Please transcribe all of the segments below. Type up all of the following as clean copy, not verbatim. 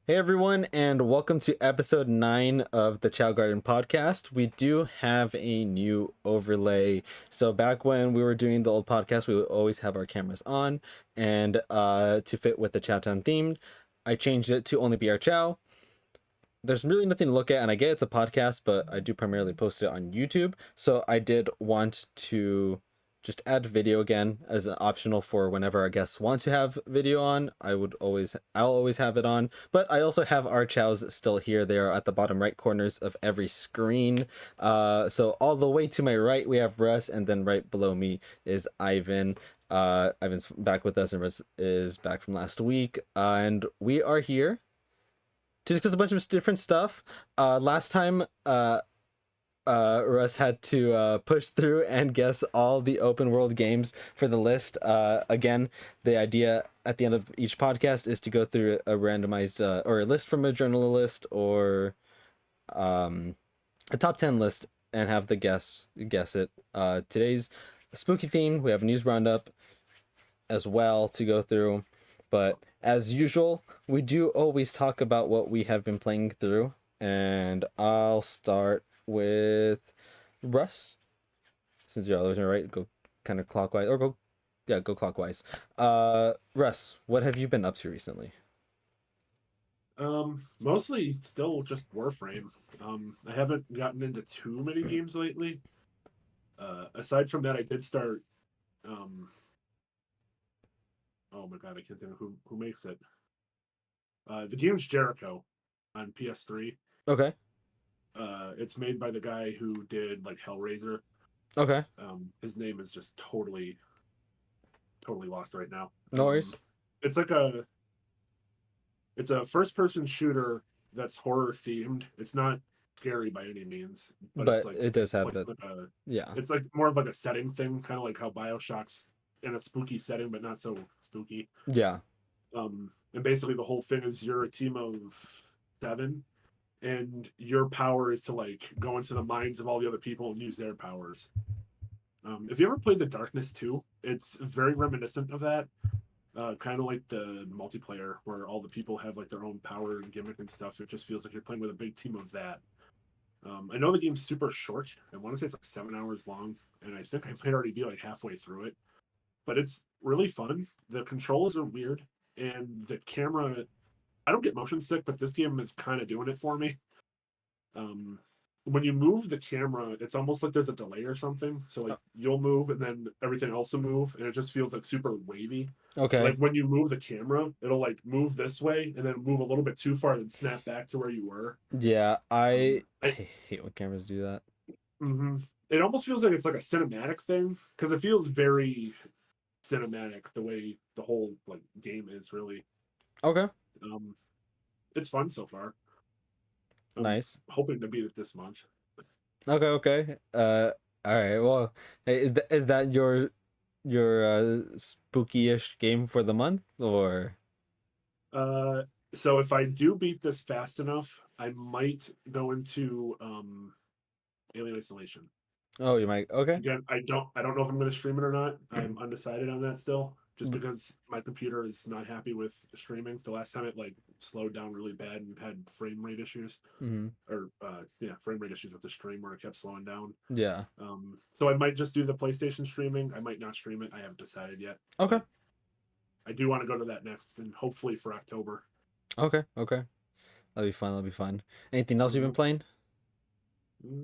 Hey everyone, and welcome to episode 9 of the Chao Garden Podcast. We do have a new overlay. So back when we were doing the old podcast, we would always have our cameras on, and to fit with the Chowtown theme, I changed it to only be our Chow. There's really nothing to look at, and I get it's a podcast, but I do primarily post it on YouTube. So I did want to just add video again as an optional for whenever our guests want to have video on. I'll always have it on. But I also have our chows still here. They are at the bottom right corners of every screen. So all the way to my right we have Russ, and then right below me is Ivan. Ivan's back with us, and Russ is back from last week. And we are here to discuss a bunch of different stuff. Last time, Russ had to push through and guess all the open world games for the list. Again, the idea at the end of each podcast is to go through a randomized or a list from a journal list or a top 10 list and have the guests guess it. Today's spooky theme. We have a news roundup as well to go through. But as usual, we do always talk about what we have been playing through. And I'll start with Russ. Since you're always right, go kind of clockwise or go clockwise. Russ, what have you been up to recently? Mostly still just Warframe. I haven't gotten into too many games lately. Aside from that, I did start. Um, oh my god, I can't think of who makes it. The game's Jericho on PS3. Okay. It's made by the guy who did like Hellraiser. Okay. His name is just totally lost right now. No worries. It's like it's a first person shooter that's horror themed. It's not scary by any means, but it's But like it does have it's that. like a Yeah. it's like more of like a setting thing, kind of like how Bioshock's in a spooky setting, but not so spooky. Yeah. And basically the whole thing is you're a team of seven, and your power is to like go into the minds of all the other people and use their powers. If you ever played The Darkness 2, it's very reminiscent of that. Kind of like the multiplayer where all the people have like their own power and gimmick and stuff. It just feels like you're playing with a big team of that. I know the game's super short. I want to say it's like 7 hours long, and I think I might already be like halfway through it. But it's really fun. The controls are weird, and the camera. I don't get motion sick, but this game is kind of doing it for me. Um, when you move the camera, it's almost like there's a delay or something. So like you'll move, and then everything else will move, and it just feels like super wavy. Like Okay. when you move the camera, it'll like move this way and then move a little bit too far and snap back to where you were. Yeah. I It, hate when cameras do that. mm-hmm. It almost feels like it's like a cinematic thing because it feels very cinematic the way the whole like game is really. Okay. Um, it's fun so far. I'm Nice. hoping to beat it this month. Okay, okay. All right. Well, hey, is that your spooky-ish game for the month or? Uh, so if I do beat this fast enough, I might go into Alien Isolation. Oh, you might. Okay. Again, I don't know if I'm going to stream it or not. I'm undecided on that still, just because my computer is not happy with streaming. The last time it like slowed down really bad and had frame rate issues, Mm-hmm. or yeah, frame rate issues with the stream where it kept slowing down. Yeah. So I might just do the PlayStation streaming. I might not stream it. I haven't decided yet, Okay. but I do want to go to that next, and hopefully for October. Okay. Okay. That'll be fun. That'll be fun. Anything else you've been Mm-hmm. playing?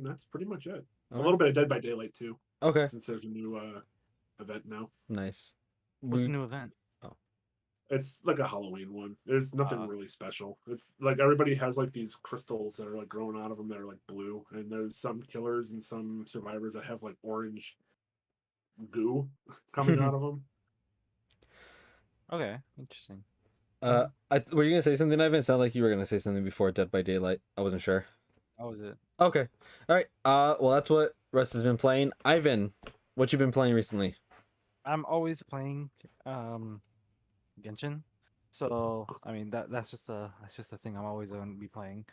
That's pretty much it. A Okay. little bit of Dead by Daylight too, Okay. since there's a new event now. Nice. What's the We. new event? Oh. It's like a Halloween one. There's nothing Uh, really special. It's like everybody has like these crystals that are like growing out of them that are like blue, and there's some killers and some survivors that have like orange goo coming out of them. okay, interesting. Were you gonna say something, Ivan? It sounded like you were gonna say something before Dead by Daylight. I wasn't sure. How was it? Okay. All right. Well, that's what Russ has been playing. Ivan, what you been playing recently? I'm always playing Genshin. So I mean that's just a thing I'm always going to be playing.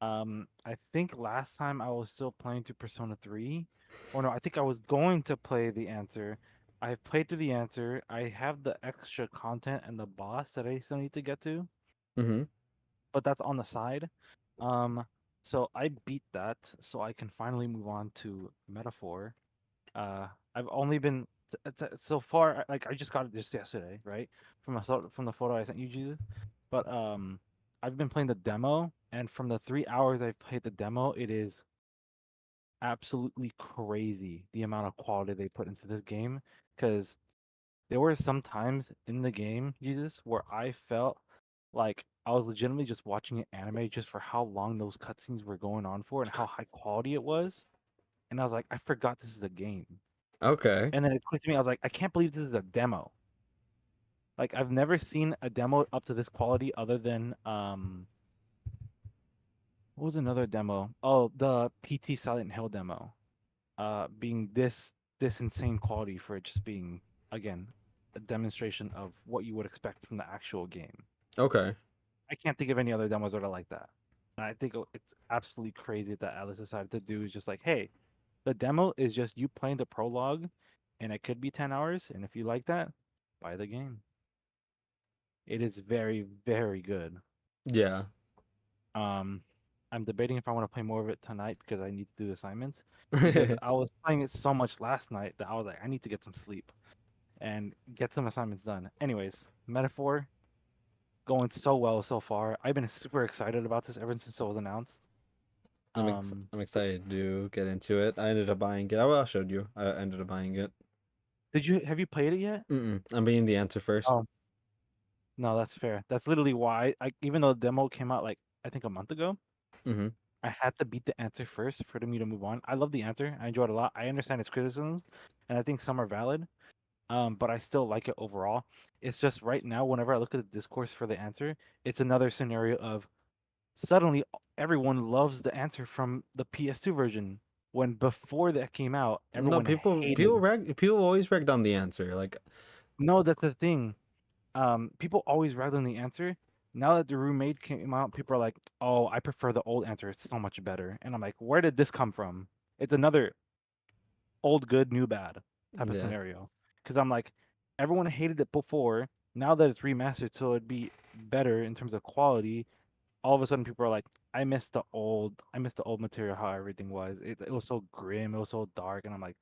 I think last time I was still playing through Persona 3. Or no, I think I was going to play the answer. I played through the answer. I have the extra content and the boss that I still need to get to. Mm-hmm. but that's on the side. Um, so I beat that, so I can finally move on to Metaphor. I've only been so far. Like I just got it just yesterday, right? From the photo I sent you, Jesus. But I've been playing the demo, and from the 3 hours I've played the demo, it is absolutely crazy the amount of quality they put into this game. Because there were some times in the game, Jesus, where I felt like I was legitimately just watching an anime just for how long those cutscenes were going on for and how high quality it was. And I was like, I forgot this is a game. Okay. And then it clicked to me. I was like, I can't believe this is a demo. Like I've never seen a demo up to this quality other than what was another demo? Oh, the PT Silent Hill demo. Being this insane quality for it just being again a demonstration of what you would expect from the actual game. Okay. I can't think of any other demos that are like that. And I think it's absolutely crazy that Atlas decided to do is just like, hey, the demo is just you playing the prologue, and it could be 10 hours. And if you like that, buy the game. It is very, very good. Yeah. Um, I'm debating if I want to play more of it tonight because I need to do assignments. Because I was playing it so much last night that I was like, I need to get some sleep and get some assignments done. Anyways, Metaphor going so well so far. I've been super excited about this ever since it was announced. Um, I'm excited to get into it. I ended up buying it. Oh, well, I showed you. I ended up buying it. did you have you played it yet? I'm being the answer first. Oh, no, that's fair. That's literally why I even though the demo came out like I think a month ago, Mm-hmm. I had to beat the answer first for me to move on. I love the answer. I enjoyed it a lot. I understand its criticisms, and I think some are valid. But I still like it overall. It's just right now, whenever I look at the discourse for the answer, it's another scenario of suddenly everyone loves the answer from the PS2 version when before that came out, No, everyone people hated. people always ragged on the answer. Like, No, that's the thing. People always rag on the answer. Now that the roommate came out, people are like, "Oh, I prefer the old answer. It's so much better." And I'm like, "Where did this come from?" It's another old good, new bad type of yeah, scenario. Because I'm like, everyone hated it before. Now that it's remastered, so it'd be better in terms of quality. All of a sudden, people are like, I miss the old material, how everything was. It was so grim, it was so dark, and I'm like,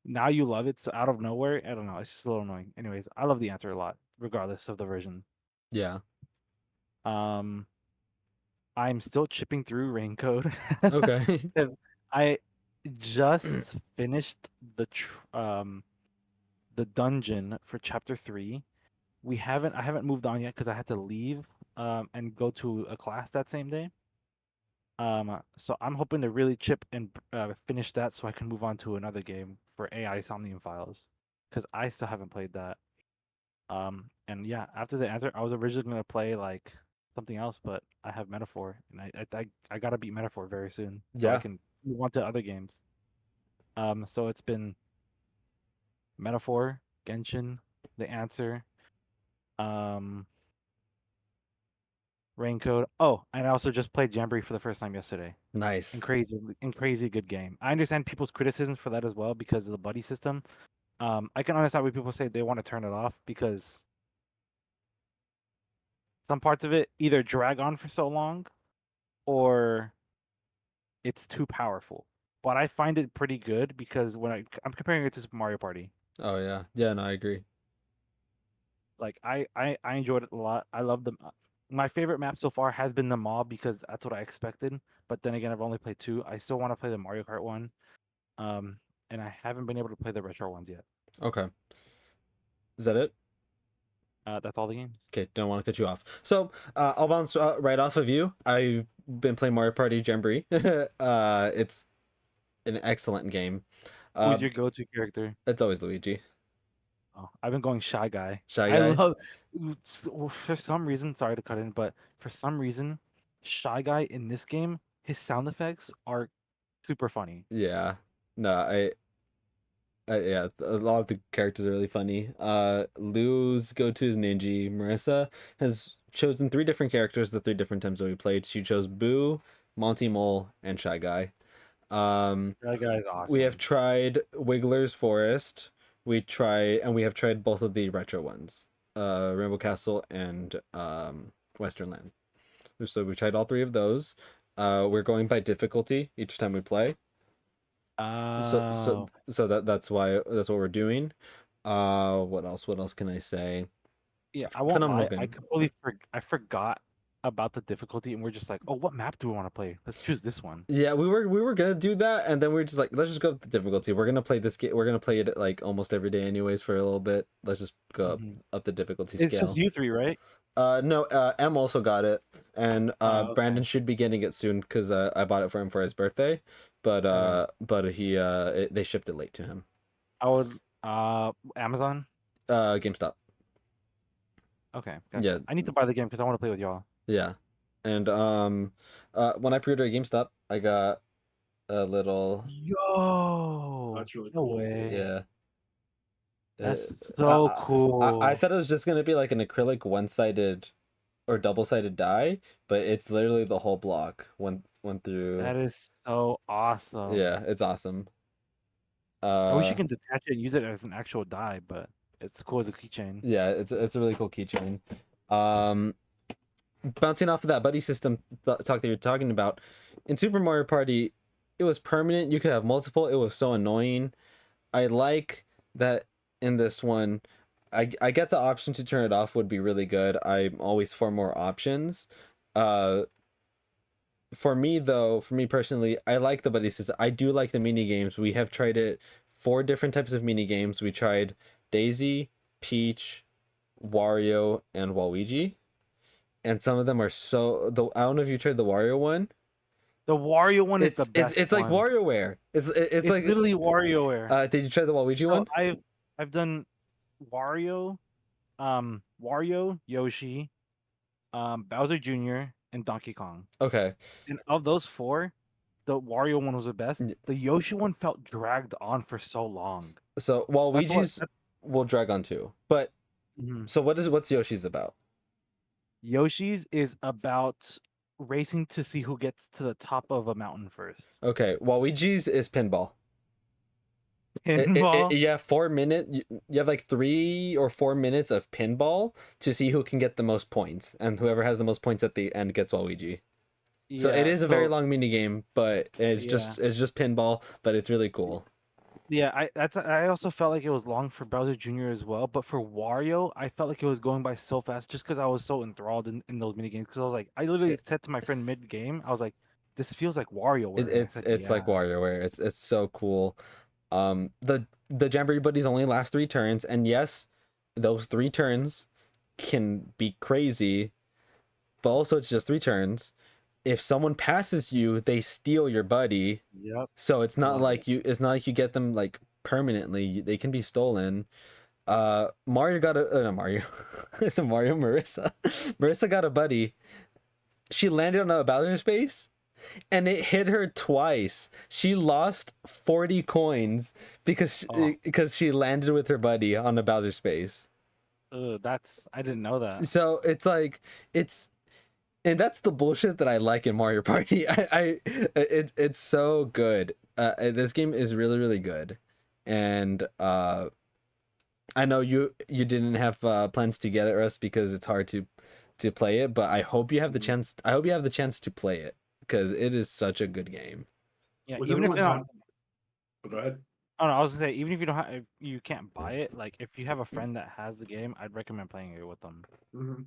now you love it so out of nowhere. I don't know. It's just a little annoying. Anyways, I love the answer a lot, regardless of the version. yeah. Um, I'm still chipping through Raincoat. Okay. 'Cause I just finished the dungeon for chapter 3. I haven't moved on yet because I had to leave and go to a class that same day. So I'm hoping to really chip and finish that so I can move on to another game for AI Somnium Files because I still haven't played that. And yeah, after the answer, I was originally gonna play like something else, but I have Metaphor, and I gotta beat Metaphor very soon so I Yeah. can move on to other games. So it's been Metaphor, Genshin, the answer, um, Raincoat. Oh, and I also just played Jamboree for the first time yesterday. Nice. And crazy good game. I understand people's criticisms for that as well because of the buddy system. I can understand why people say they want to turn it off because some parts of it either drag on for so long or it's too powerful. But I find it pretty good because I'm comparing it to Super Mario Party. Oh yeah. Yeah. No, I agree. Like I enjoyed it a lot. I love the my favorite map so far has been the mall because that's what I expected. But then again, I've only played two. I still want to play the Mario Kart one. Um, and I haven't been able to play the retro ones yet. Okay. Is that it? That's all the games. Okay. Don't want to cut you off. So I'll bounce right off of you. I've been playing Mario Party Jamboree. It's an excellent game. Who's Uh, your go-to character? it's always Luigi. Oh, I've been going Shy Guy. Shy I Guy. love for some reason. Sorry to cut in, but for some reason, Shy Guy in this game, his sound effects are super funny. Yeah. No, yeah, a lot of the characters are really funny. Lou's go-to is Ninji. Marissa has chosen three different characters the three different times that we played. She chose Boo, Monty Mole, and Shy Guy. Um, Shy Guy is we have awesome. tried Wiggler's Forest. We have tried both of the retro ones, Rainbow Castle and Western Land. So we tried all 3 of those. We're going by difficulty each time we play. Oh, So that's what we're doing. What else? What else can I say? yeah. I won't Phenomenal lie. I game. completely I forgot about the difficulty, and we're just like, oh, what map do we want to play? Let's choose this one. Yeah, we were gonna do that, and then we were just like, let's just go up the difficulty. We're gonna play this game. We're gonna play it like almost every day, anyways, for a little bit. Let's just go Mhm. up the difficulty It's just scale. you three, right? No, M also got it, and Okay. Brandon should be getting it soon because I bought it for him for his birthday, but Okay. they shipped it late to him. I would Amazon. GameStop. Okay, gotcha. Yeah, I need to buy the game because I want to play with y'all. yeah, and when I pre-ordered GameStop, I got a little Yo, That's really no cool. way. yeah. That's I, so I cool. thought it was just gonna be like an acrylic one-sided or double-sided die, but it's literally the whole block went through. That is so awesome. Yeah, it's awesome. I wish you can detach it and use it as an actual die, but it's cool as a keychain. Yeah, it's a really cool keychain. Um, Bouncing off of that buddy system talk that you're talking about, in Super Mario Party, it was permanent. You could have multiple. It was so annoying. I like that in this one. I get the option to turn it off would be really good. I'm always for more options. Uh, for me though, for me personally, I like the buddy system. I do like the mini games. We have tried it 4 different types of mini games. We tried Daisy, Peach, Wario, and Waluigi, and some of them are so. I don't know if you tried the Wario one. The Wario one is the best It's like one. WarioWare. It's like literally WarioWare. did you try the Waluigi So one? I've done Wario, Wario, Yoshi, Bowser Jr., and Donkey Kong. Okay. And of those 4, the Wario one was the best. N- The Yoshi one felt dragged on for so long. So That's what. Waluigi's will drag on too. But so what's Yoshi's about? Yoshi's is about racing to see who gets to the top of a mountain first. Okay, Waluigi's is pinball. Pinball. Yeah, 4 minutes. You have like 3 or 4 minutes of pinball to see who can get the most points, and whoever has the most points at the end gets Waluigi. So it is a very long mini game, but it's just pinball, but it's really cool. Yeah, I also felt like it was long for Bowser Jr. as well, but for Wario, I felt like it was going by so fast just because I was so enthralled in those mini games. Because I was like, I literally said to my friend mid game, I was like, "This feels like WarioWare." It's like WarioWare. It's so cool. The Jamboree buddies only last 3 turns, and yes, those 3 turns can be crazy, but also it's just 3 turns. If someone passes you, they steal your buddy. Yep. So it's not like you get them like permanently. They can be stolen. Mario got a not Mario. It's a Mario. Marissa got a buddy. She landed on a Bowser space, and it hit her twice. She lost 40 coins because she landed with her buddy on a Bowser space. I didn't know that. So it's like and that's the bullshit that I like in Mario Party. It's so good. This game is really really good, and I know you didn't have plans to get it, Russ, because it's hard to play it. But I hope you have the chance. I hope you have the chance to play it because it is such a good game. Yeah, Was even if everyone Go ahead. Oh no, I was gonna say even if you don't have, if you can't buy it, like if you have a friend that has the game, I'd recommend playing it with them. Mm-hmm.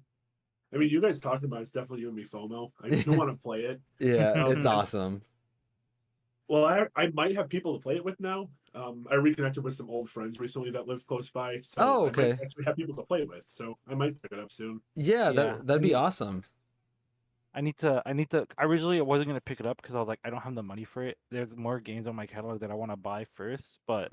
I mean, you guys talked about it's definitely giving me FOMO. I do want to play it. Yeah, it's awesome. Well, I might have people to play it with now. I reconnected with some old friends recently that live close by. So okay. I might actually have people to play with. So I might pick it up soon. Yeah, that'd be awesome. I need to. Originally, I wasn't gonna pick it up because I was like, I don't have the money for it. There's more games on my catalog that I want to buy first, but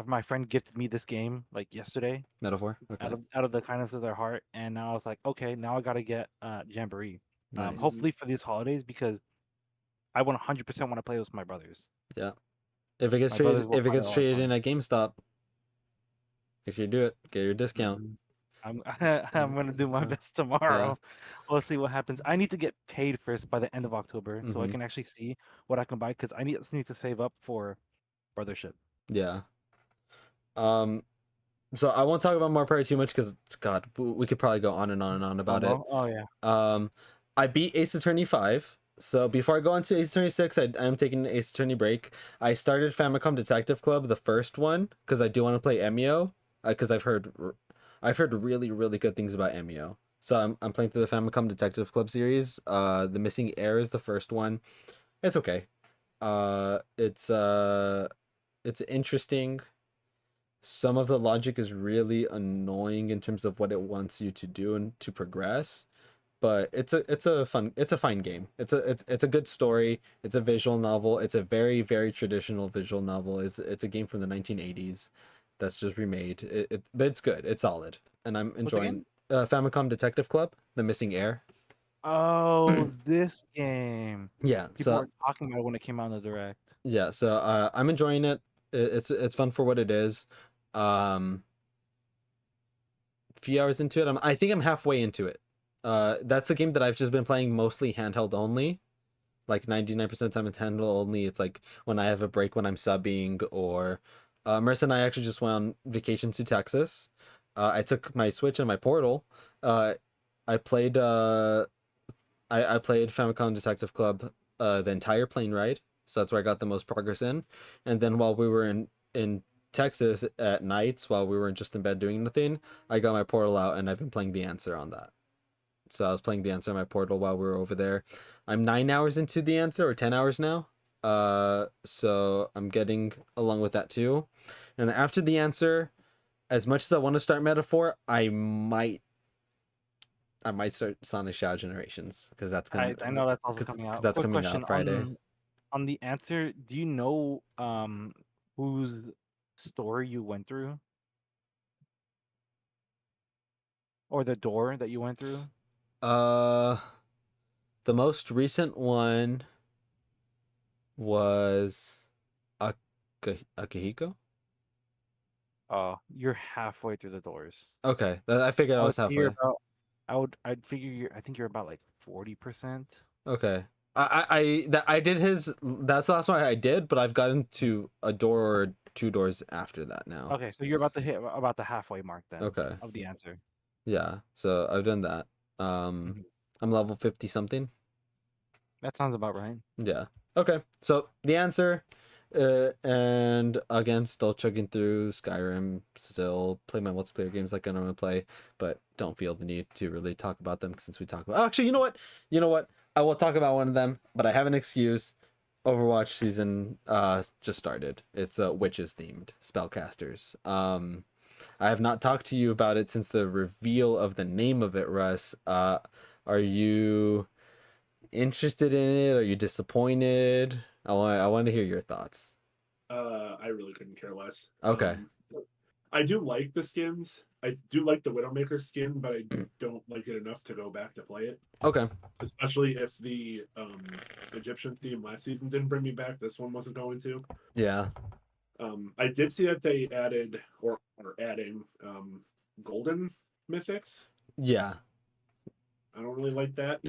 my friend gifted me this game like yesterday. Metaphor. Okay. Out of the kindness of their heart, and now I was like, okay, now I gotta get Jamboree. Nice. Hopefully for these holidays because I 100% want to play with my brothers. Yeah. If it gets traded in at GameStop, if you do it, get your discount. I'm gonna do my best tomorrow. Yeah. We'll see what happens. I need to get paid first by the end of October, so I can actually see what I can buy because I need to save up for brothership. Yeah. So I won't talk about Mario Party too much because God, we could probably go on and on and on about it. Oh yeah. I beat Ace Attorney 5. So before I go into Ace Attorney 6, I am taking an Ace Attorney break. I started Famicom Detective Club, the first one, because I do want to play Emio, because I've heard really really good things about Emio. So I'm playing through the Famicom Detective Club series. The Missing Heir is the first one. It's okay. It's interesting. Some of the logic is really annoying in terms of what it wants you to do and to progress, but it's a fine game. It's a good story. It's a visual novel. It's a very very traditional visual novel. It's a game from the 1980s that's just remade. But it's good. It's solid, and I'm What's the enjoying. game? Famicom Detective Club, The Missing Heir. Oh, this game. Yeah. People So were talking about it when it came out in the direct. yeah. So I'm enjoying it. It's fun for what it is. Um, few hours into it. I think I'm halfway into it. That's a game that I've just been playing mostly handheld only. Like 99% of the time it's handheld only. It's like when I have a break when I'm subbing, or Marissa and I actually just went on vacation to Texas. I took my Switch and my Portal. Uh, I played I played Famicom Detective Club the entire plane ride. So that's where I got the most progress in. And then while we were in Texas at nights, while we were just in bed doing nothing, I got my Portal out and I've been playing The Answer on that. So I was playing The Answer on my Portal while we were over there. I'm 9 hours into The Answer, or 10 hours now. So I'm getting along with that too. And then after The Answer, as much as I want to start Metaphor, I might start Sonic Shadow Generations, because that's gonna I know that's also because coming out. that's Quick coming question out Friday. on the answer. Do you know whose story you went through or the door that you went through? Uh, the most recent one was Akihiko. Oh, you're halfway through the doors. Okay, I figured I I was would say you're halfway. about. I'd figure I think you're about like 40%. Okay. I did his. That's the last one I did, but I've gotten to a door or two doors after that now. Okay, so you're about to hit about the halfway mark then Okay. of the answer. Yeah. So I've done that. Um, Mhm. I'm level 50 something. That sounds about right. Yeah. Okay. So the answer, and again, still chugging through Skyrim. Still play my multiplayer games like I normally play, but don't feel the need to really talk about them since we talk about. Oh, actually, you know what? You know what? I will talk about one of them, but I have an excuse. Overwatch season just started. It's witches themed spellcasters. I have not talked to you about it since the reveal of the name of it, Russ. Are you interested in it? Are you disappointed? I want to hear your thoughts. I really couldn't care less. Okay. I do like the skins. I do like the Widowmaker skin, but I don't like it enough to go back to play it. Okay. Especially if the Egyptian theme last season didn't bring me back, this one wasn't going to. Yeah. I did see that they added or are adding golden mythics. Yeah. I don't really like that.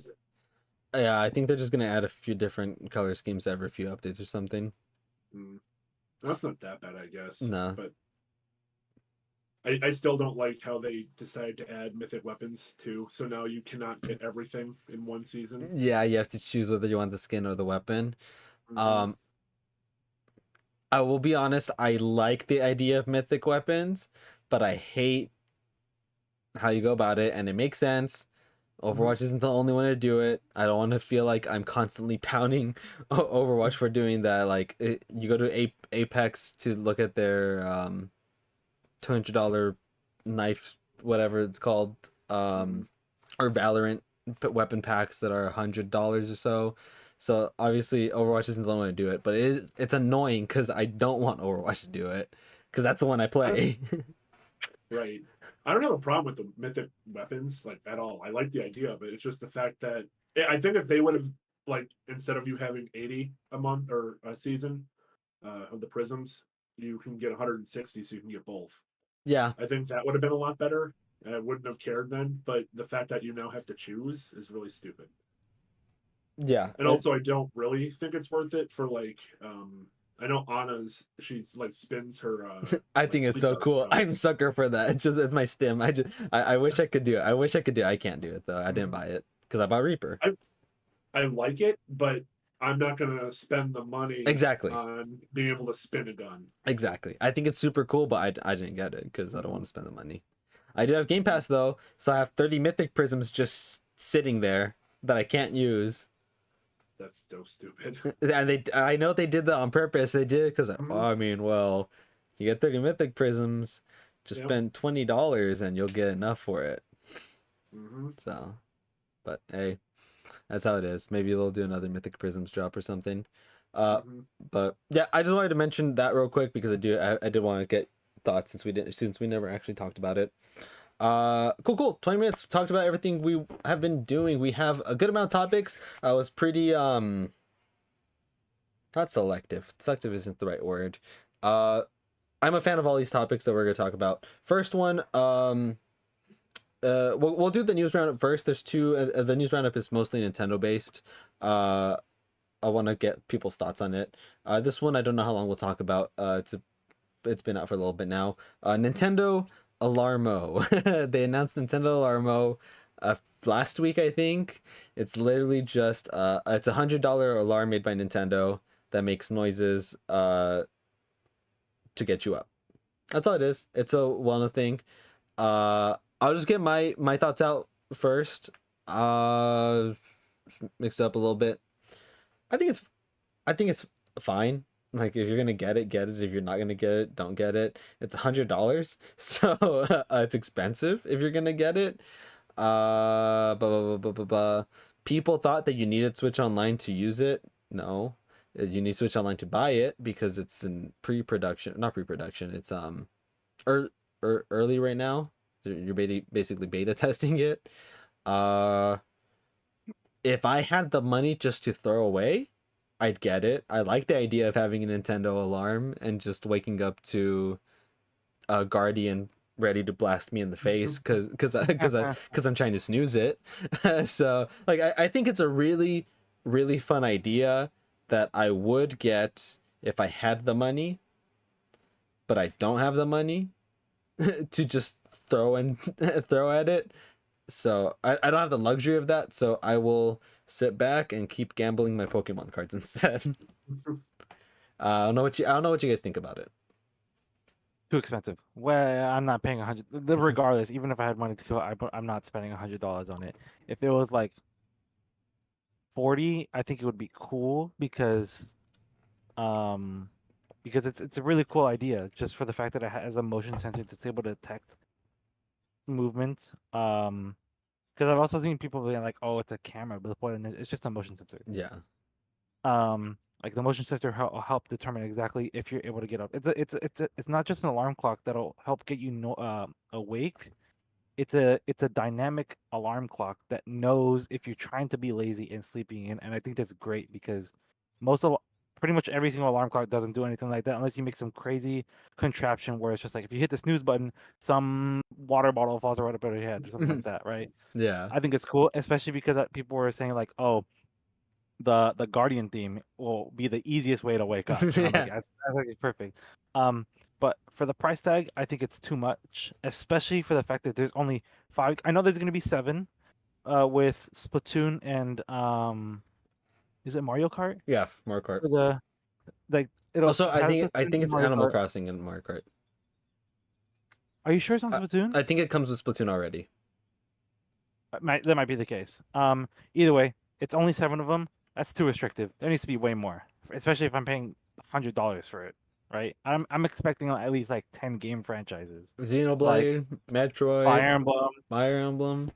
Yeah, I think they're just gonna add a few different color schemes every few updates or something. That's not that bad, I guess. No. But I still don't like how they decided to add mythic weapons too. So now you cannot get everything in one season. Yeah, you have to choose whether you want the skin or the weapon. Mhm. I will be honest, I like the idea of mythic weapons, but I hate how you go about it, and it makes sense. Overwatch isn't the only one to do it. I don't want to feel like I'm constantly pounding Overwatch for doing that. Like you go to Apex to look at their $200 knife, whatever it's called, or Valorant weapon packs that are $100 or so. So obviously Overwatch isn't the only one to do it, but it's annoying because I don't want Overwatch to do it because that's the one I play. Right. I don't have a problem with the mythic weapons like at all. I like the idea of it. It's just the fact that I think if they would have like instead of you having 80 a month or a season of the prisms, you can get 160, so you can get both. Yeah, I think that would have been a lot better, and I wouldn't have cared then. But the fact that you now have to choose is really stupid. yeah. And also, I don't really think it's worth it for like I know Anna's she's like spins her I like think it's sleep so dart cool. around. I'm sucker for that. It's my stim. I wish I could do it. I wish I could do it. I can't do it though. I didn't buy it. because I bought Reaper. I like it, but I'm not gonna spend the money Exactly. on being able to spin a gun. Exactly. I think it's super cool, but I didn't get it because I don't want to spend the money. I do have Game Pass though, so I have 30 Mythic Prisms just sitting there that I can't use. That's so stupid. And I know they did that on purpose. They did it because Mhm. I mean, well, you get 30 Mythic Prisms, just Yep. spend $20 and you'll get enough for it. Hmm. So, but hey, that's how it is. Maybe they'll do another Mythic Prisms drop or something. Hmm. But yeah, I just wanted to mention that real quick because I did want to get thoughts since we never actually talked about it. Cool. 20 minutes talked about everything we have been doing. We have a good amount of topics. I was pretty not selective. Selective isn't the right word. I'm a fan of all these topics that we're gonna talk about. First one, we'll do the news roundup first. There's two. The news roundup is mostly Nintendo based. I want to get people's thoughts on it. This one I don't know how long we'll talk about. It's been out for a little bit now. Nintendo Alarmo. They announced Nintendo Alarmo last week, I think. It's literally just it's $100 alarm made by Nintendo that makes noises to get you up. That's all it is. It's a wellness thing. I'll just get my thoughts out first. Mix it up a little bit. I think it's fine. Like if you're gonna get it, get it. If you're not gonna get it, don't get it. It's $100, so it's expensive if you're gonna get it. People thought that you needed Switch Online to use it. No, you need Switch Online to buy it because it's in pre-production, not pre-production. It's early right now. You're basically beta testing it. Uh, if I had the money just to throw away, I'd get it. I like the idea of having a Nintendo alarm and just waking up to a Guardian ready to blast me in the face because I'm trying to snooze it. So like I think it's a really fun idea that I would get if I had the money, but I don't have the money to just throw at it. So I don't have the luxury of that, so I will sit back and keep gambling my Pokemon cards instead. I don't know what you guys think about it. Too expensive. Well, I'm not paying 100. Regardless, even if I had money to go, I'm not spending $100 on it. If it was like 40, I think it would be cool um because it's a really cool idea just for the fact that it has a motion sensor that's able to detect movement. Because I've also seen people being like, "Oh, it's a camera," but the point is, it's just a motion sensor. Yeah. Like the motion sensor will help determine exactly if you're able to get up. It's not just an alarm clock that'll help get you awake. It's a dynamic alarm clock that knows if you're trying to be lazy and sleeping in, and I think that's great because most of pretty much every single alarm clock doesn't do anything like that unless you make some crazy contraption where it's just like if you hit the snooze button, some water bottle falls right up over your head or something like that, right? Yeah. I think it's cool, especially because people were saying like, oh, the Guardian theme will be the easiest way to wake up. And I'm like, Yeah. I think it's perfect. But for the price tag, I think it's too much, especially for the fact that there's only 5. I know there's going to be 7, with Splatoon and is it Mario Kart? Yeah. Mario Kart. For the like, it'll Also, have I Splatoon think and it's Mario Animal Kart. Crossing and Mario Kart. Are you sure it's on I, Splatoon? I think it comes with Splatoon already. That might be the case. Either way, it's only 7 of them. That's too restrictive. There needs to be way more, especially if I'm paying $100 for it, right? I'm expecting at least like 10 game franchises, like Xenoblade, Metroid, Fire Emblem. Fire Emblem.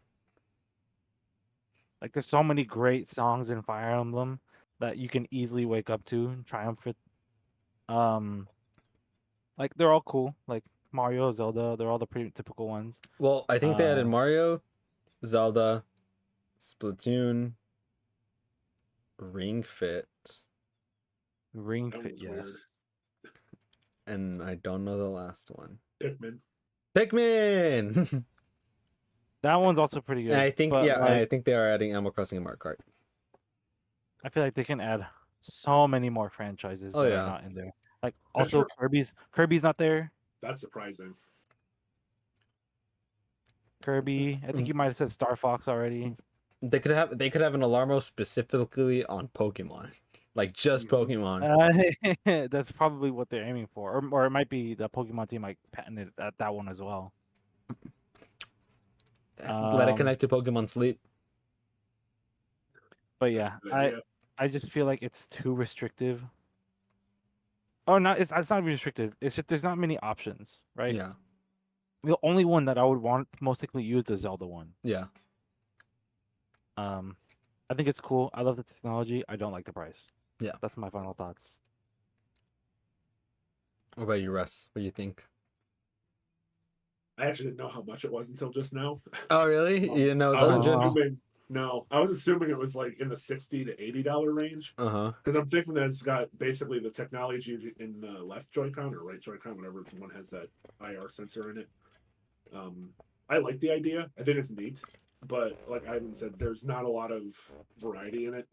Like there's so many great songs in Fire Emblem that you can easily wake up to and triumphant. Um, like they're all cool. Like Mario, Zelda, they're all the pretty typical ones. Well, I think they added Uh, Mario, Zelda, Splatoon, Ring Fit, Ring That Fit, was weird. yes. and I don't know the last one. Pikmin. Pikmin. That one's also pretty good. And I think but like, I think they are adding Animal Crossing and Mario Kart. I feel like they can add so many more franchises Oh that are yeah. not in there. Like That's also true. Kirby's not there. That's surprising. Kirby, I think you might have said Star Fox already. They could have an Alarmo specifically on Pokemon, like just Mhm. Pokemon. That's probably what they're aiming for, or it might be the Pokemon team like patented that one as well. Let it Um, connect to Pokemon Sleep. but That's yeah, a good idea. I just feel like it's too restrictive. Oh, not it's not restrictive. It's just there's not many options, right? Yeah, The only one that I would want most likely use the Zelda one. yeah, Um, I think it's cool. I love the technology. I don't like the price. yeah. That's my final thoughts. What about you, Russ? What do you think? I actually didn't know how much it was until just now. Oh, really? You didn't know it was I was 100? assuming no, I was assuming it was like in the $60 to $80 range. Uh huh. Because I'm thinking that it's got basically the technology in the left Joy-Con or right Joy-Con, whatever one has that IR sensor in it. Um, I like the idea. I think it's neat, but like Ivan said, there's not a lot of variety in it.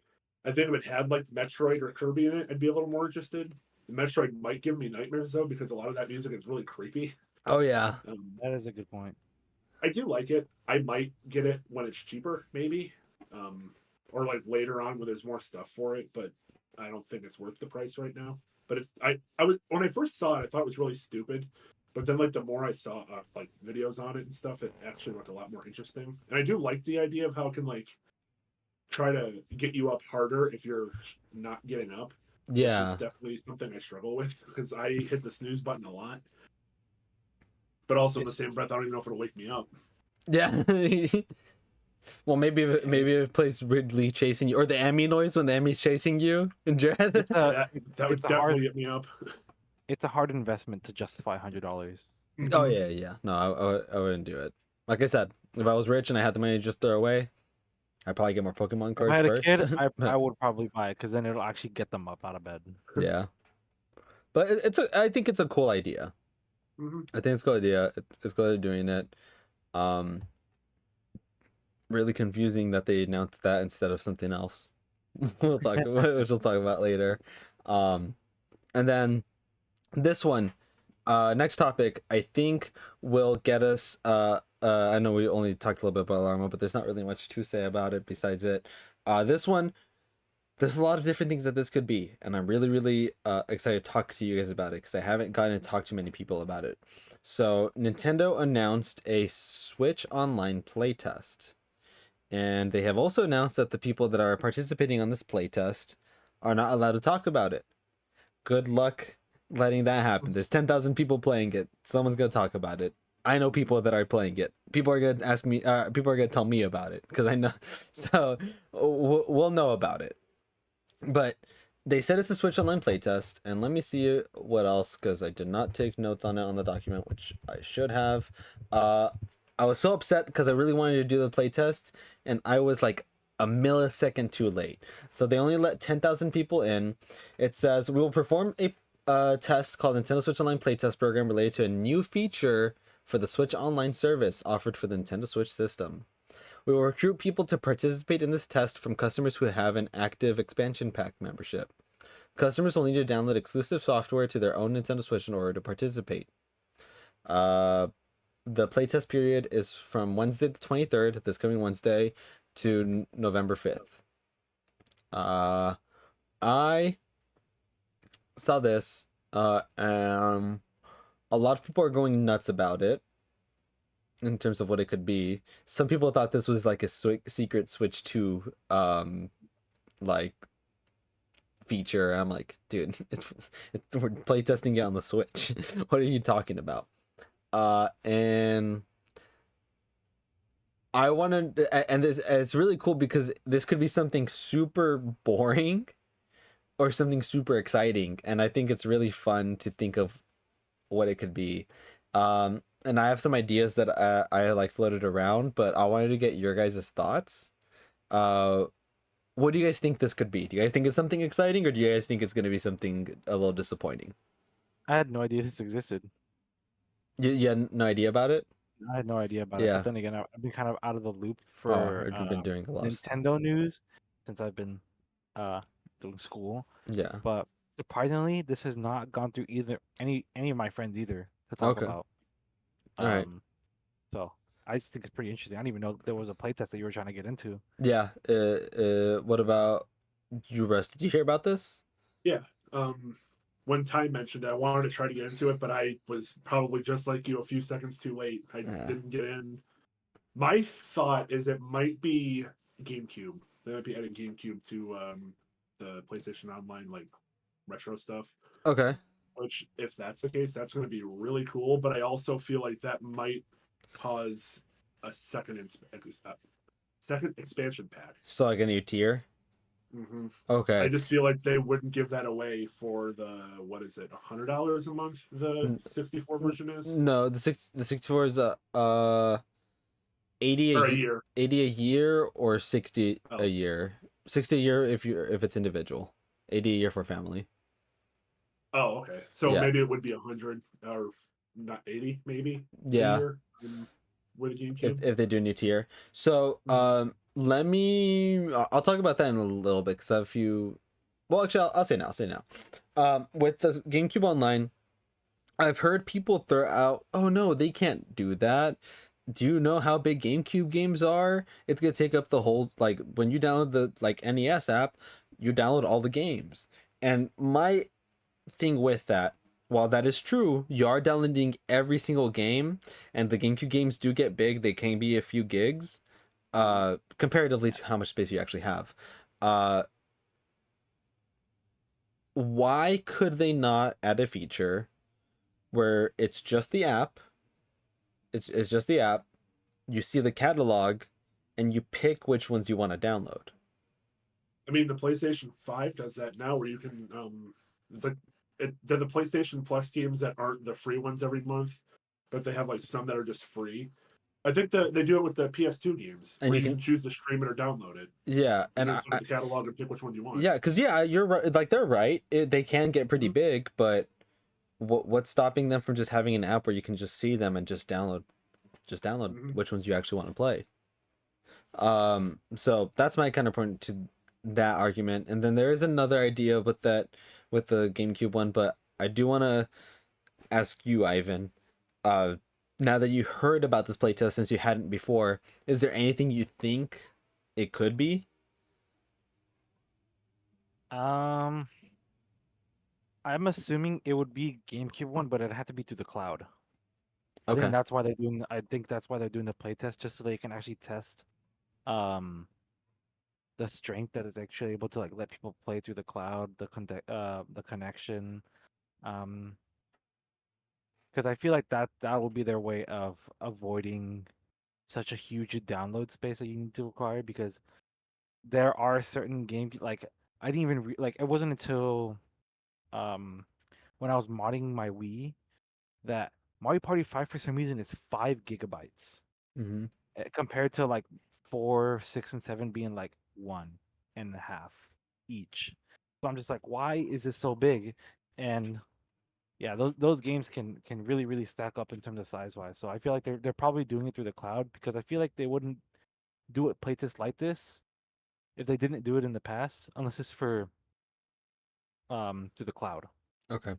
I think if it had like Metroid or Kirby in it, I'd be a little more interested. The Metroid might give me nightmares though, because a lot of that music is really creepy. Oh yeah. That is a good point. I do like it. I might get it when it's cheaper, maybe, or like later on when there's more stuff for it. But I don't think it's worth the price right now. But it's I was when I first saw it, I thought it was really stupid. But then like the more I saw like videos on it and stuff, it actually looked a lot more interesting. And I do like the idea of how it can like try to get you up harder if you're not getting up. Which is Yeah. definitely something I struggle with because I hit the snooze button a lot. But also in the same breath, I don't even know if it'll wake me up. Yeah. Well, maybe if it plays Ridley chasing you, or the Emmy noise when the Emmy's chasing you in Dread. It's a That would it's a definitely hard get me up. it's a hard investment to justify $100. Oh yeah, yeah. No, I wouldn't do it. Like I said, if I was rich and I had the money to just throw away, I'd probably get more Pokemon If I cards had a first. kid, I But, would probably buy it because then it'll actually get them up out of bed. yeah, but I think it's a cool idea. Mhm. I think it's a cool idea. It's good at doing it. Um, really confusing that they announced that instead of something else. Which we'll talk about later. Um, and then this one, next topic, I think will get us. I know we only talked a little bit about Alarma, but there's not really much to say about it besides it. This one, there's a lot of different things that this could be, and I'm really, really excited to talk to you guys about it because I haven't gotten to talk to many people about it. So, Nintendo announced a Switch Online playtest. And they have also announced that the people that are participating on this playtest are not allowed to talk about it. Good luck letting that happen. There's 10,000 people playing it. Someone's going to talk about it. I know people that are playing it. People are going to ask me, people are going to tell me about it because I know. So we'll know about it. But they said it's a Switch Online playtest. And let me see what else because I did not take notes on it on the document, which I should have. I was so upset because I really wanted to do the playtest, and I was like a millisecond too late. So they only let 10,000 people in. It says we will perform a test called Nintendo Switch Online Playtest Program related to a new feature for the Switch Online service offered for the Nintendo Switch system. We will recruit people to participate in this test from customers who have an active expansion pack membership. Customers will need to download exclusive software to their own Nintendo Switch in order to participate. The playtest period is from Wednesday the 23rd, this coming Wednesday, to November 5th. I saw this, and a lot of people are going nuts about it in terms of what it could be. Some people thought this was like a secret Switch 2, like feature. I'm like, dude, we're playtesting it on the Switch. What are you talking about? And I wanted, and this, it's really cool because this could be something super boring or something super exciting, and I think it's really fun to think of what it could be. And I have some ideas that I like floated around, but I wanted to get your guys' thoughts. Uh, what do you guys think this could be? Do you guys think it's something exciting, or do you guys think it's going to be something a little disappointing? I had no idea this existed. You had no idea about it? I had no idea about it. Yeah. But then again, I've been kind of out of the loop Oh, for you've been doing a lot of stuff. Nintendo news since I've been uh doing school. Yeah. But surprisingly, this has not gone through either any of my friends either to talk Okay. about. All right. So I just think it's pretty interesting. I didn't even know there was a playtest that you were trying to get into. Yeah. What about you, Russ? Did you hear about this? Yeah. When Ty mentioned it, I wanted to try to get into it, but I was probably just like you, a few seconds too late. I Yeah. didn't get in. My thought is it might be GameCube. They might be adding GameCube to the PlayStation Online like retro stuff. Okay. Which, if that's the case, that's going to be really cool. But I also feel like that might cause a second expansion pack. So like a new tier. Hmm. I Okay. just feel like they wouldn't give that away for the what is it, $100 a month? The N- 64 version is, No, the 64 is 80 a or a year, year. 80 a year or 60 a Oh, year. 60 a year if it's individual. 80 a year for family. oh, okay. So Yeah. maybe it would be 100 or not 80, maybe a Yeah. year with a GameCube. If they do new tier. So Mhm. let me I'll talk about that in a little bit because I have a few. Well, actually, I'll say now. I'll say now. With the GameCube Online, I've heard people throw out, "Oh no, they can't do that." Do you know how big GameCube games are? It's gonna take up the whole like when you download the like NES app, you download all the games. And my thing with that, while that is true, you are downloading every single game, and the GameCube games do get big. They can be a few gigs, Mhm. comparatively Yeah. to how much space you actually have. Uh, why could they not add a feature where it's just the app? It's just the app. You see the catalog, and you pick which ones you want to download. I mean, the PlayStation 5 does that now, where you can it's like they're the PlayStation Plus games that aren't the free ones every month, but they have like some that are just free. I think that they do it with the PS2 games, And where you you can can, choose to stream it or download it. yeah, You and can just look at the catalog and pick which one you want. yeah, because yeah, you're right. Like they're right. They can get pretty Mhm. big, but what's stopping them from just having an app where you can just see them and just download Mhm. which ones you actually want to play. So that's my kind of point to that argument. And then there is another idea with that with the GameCube one, but I do want to ask you, Ivan, uh now that you heard about this playtest since you hadn't before, is there anything you think it could be? Um, I'm assuming it would be GameCube one, but it had to be through the cloud. I think Okay. that's why they're doing. I think that's why they're doing the playtest, just so they can actually test um the strength that is actually able to like let people play through the cloud, the connection. Um, because I feel like that will be their way of avoiding such a huge download space that you need to acquire because there are certain games like I didn't even like it wasn't until um when I was modding my Wii that Mario Party 5 for some reason is 5 GB Mm-hmm. compared to like 4, 6, and 7 being like 1.5 each. So I'm just like, why is this so big? And yeah, those games can really stack up in terms of size wise. So I feel like they're probably doing it through the cloud because I feel like they wouldn't do it playtest like this if they didn't do it in the past, unless it's for through the cloud. Okay.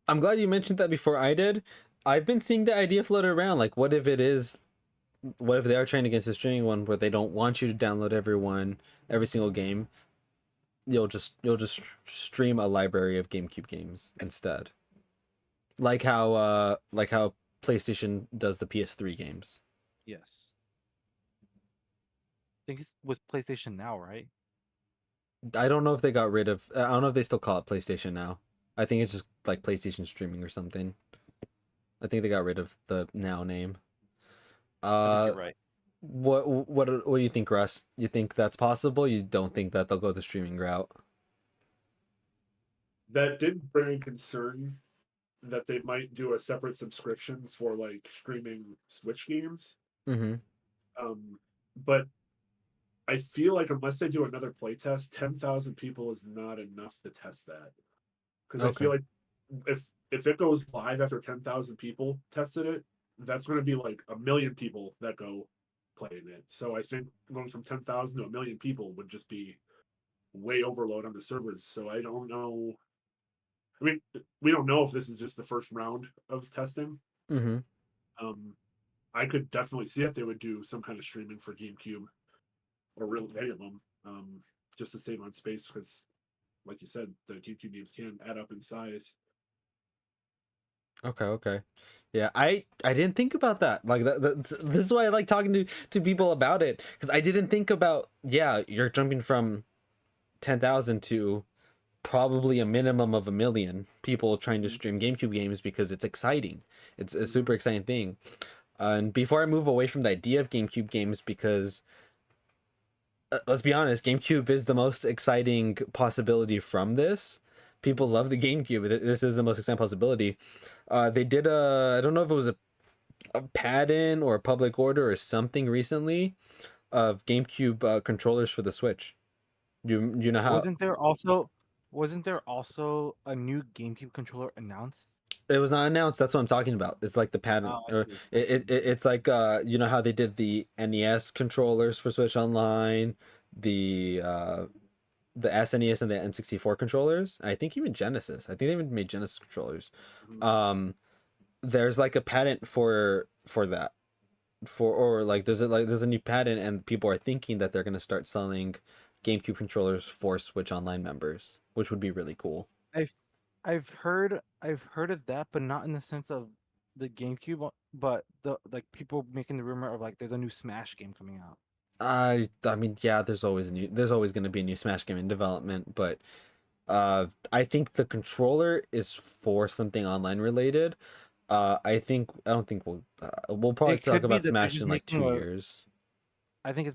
I'm glad you mentioned that before I did. I've been seeing the idea float around. Like, what if it is? What if they are trying against a streaming one where they don't want you to download every single game? You'll just stream a library of GameCube games instead, like how PlayStation does the PS3 games. Yes. I think it's with PlayStation Now, right? I don't know if they got rid of. I don't know if they still call it PlayStation now. I think it's just like PlayStation streaming or something. I think they got rid of the Now name. I think Uh, you're right. what do you think, Russ? You think that's possible? You don't think that they'll go the streaming route? That did bring concern that they might do a separate subscription for like streaming Switch games. Mm-hmm. Um, but I feel like unless they do another playtest, 10,000 people is not enough to test that. Because I Okay. feel like if it goes live after 10,000 people tested it, that's going to be like a million people that go playing it. So I think going from 10,000 to a million people would just be way overload on the servers. So I don't know. I mean, we don't know if this is just the first round of testing. Mm-hmm. Um, I could definitely see if they would do some kind of streaming for GameCube or really any of them, just to save on space because, like you said, the GameCube games can add up in size. Okay. Yeah, I didn't think about that. Like this is why I like talking to people about it, because I didn't think about, yeah, you're jumping from 10,000 to probably a minimum of 1 million people trying to stream GameCube games because it's exciting. It's a super exciting thing. And before I move away from the idea of GameCube games, because let's be honest, GameCube is the most exciting possibility from this. People love the GameCube. This is the most exciting possibility. They did I don't know if it was a patent or a public order or something recently of GameCube controllers for the Switch. You know how Wasn't there also a new GameCube controller announced? it was not announced? That's what I'm talking about. It's like the patent, Oh, I or see. I see. it's like you know how they did the NES controllers for Switch Online, the SNES and the N64 controllers. I think even Genesis. I think they even made Genesis controllers. Mhm. There's like a patent for that. Or like there's a new patent, and people are thinking that they're gonna start selling GameCube controllers for Switch Online members, which would be really cool. I've I've heard of that, but not in the sense of the GameCube, but the like people making the rumor of like there's a new Smash game coming out. I mean, yeah, there's always gonna be a new Smash game in development, but I think the controller is for something online related. I don't think we'll probably It talk could be about that they're Smash just in like making 2 years. I think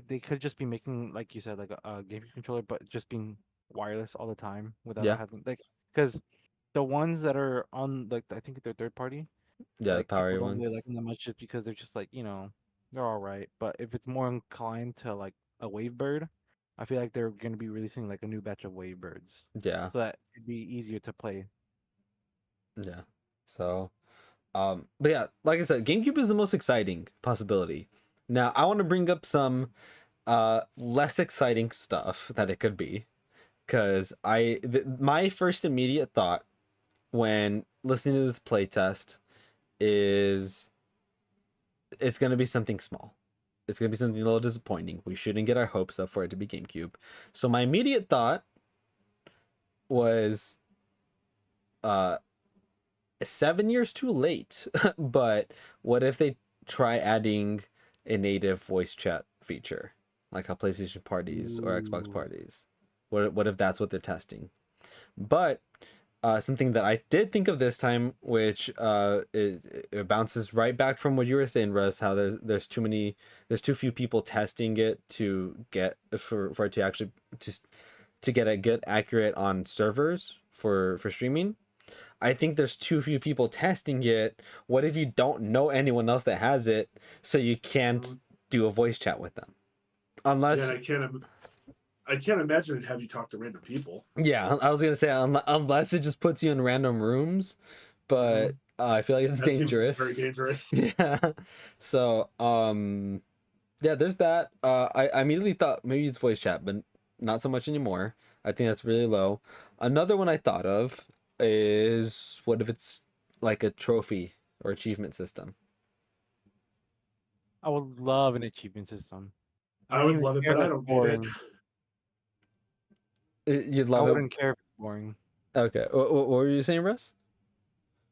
they could just be making, like you said, like a GameCube controller, but just being wireless all the time without Yeah, having like, because the ones that are on like I think they're third party, yeah, the like people Power don't really ones. like them that much just because they're just like, they're all right. But if it's more inclined to like a Wavebird, I feel like they're gonna be releasing like a new batch of Wavebirds, Yeah, so that it'd be easier to play. yeah. So, but yeah, like I said, GameCube is the most exciting possibility. Now, I want to bring up some less exciting stuff that it could be, because my first immediate thought when listening to this playtest is it's going to be something small. It's going to be something a little disappointing. We shouldn't get our hopes up for it to be GameCube. So my immediate thought was 7 years too late. But what if they try adding a native voice chat feature, like how PlayStation parties or Xbox Ooh. parties? What if that's what they're testing? But something that I did think of this time, which it bounces right back from what you were saying, Russ, how there's too few people testing it to get for it to actually to get a good accurate on servers for streaming. I think there's too few people testing it. What if you don't know anyone else that has it, so you can't Mhm. do a voice chat with them? Yeah, Unless, and I can't imagine it have you talk to random people. yeah, I was gonna say unless it just puts you in random rooms, but I feel like it's That seems very dangerous. dangerous. Yeah. So, yeah, there's that. I immediately thought maybe it's voice chat, but not so much anymore. I think that's really low. Another one I thought of is, what if it's like a trophy or achievement system? I would love an achievement system. I I don't would even love it, care but if I it's don't need it. boring. You'd I love it. wouldn't care if it's boring. Okay. What were you saying, Russ?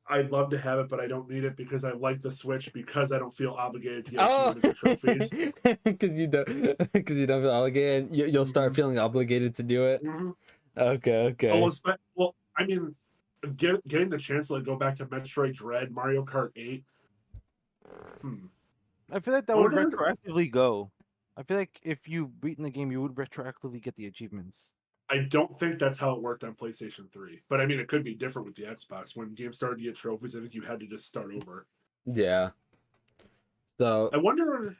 I'd love to have it, but I don't need it because I like the Switch because I don't feel obligated to get Oh, achievements or trophies. because you don't feel obligated. You'll start hmm feeling obligated to do it. hmm Okay, Well, okay. I mean, getting the chance to like, go back to Metroid Dread, Mario Kart 8. Hmm. I feel like that I would wonder. retroactively go. I feel like if you've beaten the game, you would retroactively get the achievements. I don't think that's how it worked on PlayStation 3, but I mean, it could be different with the Xbox. When games started to get trophies, I think you had to just start over. Yeah. So, I wonder,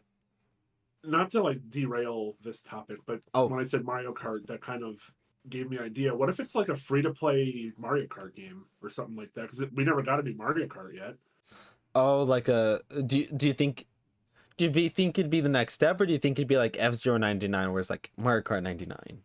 not to like derail this topic, but oh, when I said Mario Kart, that kind of gave me an idea. What if it's like a free to play Mario Kart game or something like that? Because we never got a new Mario Kart yet. like do you think think it'd be the next step, or do you think it'd be like F-Zero 99, where it's like Mario Kart 99?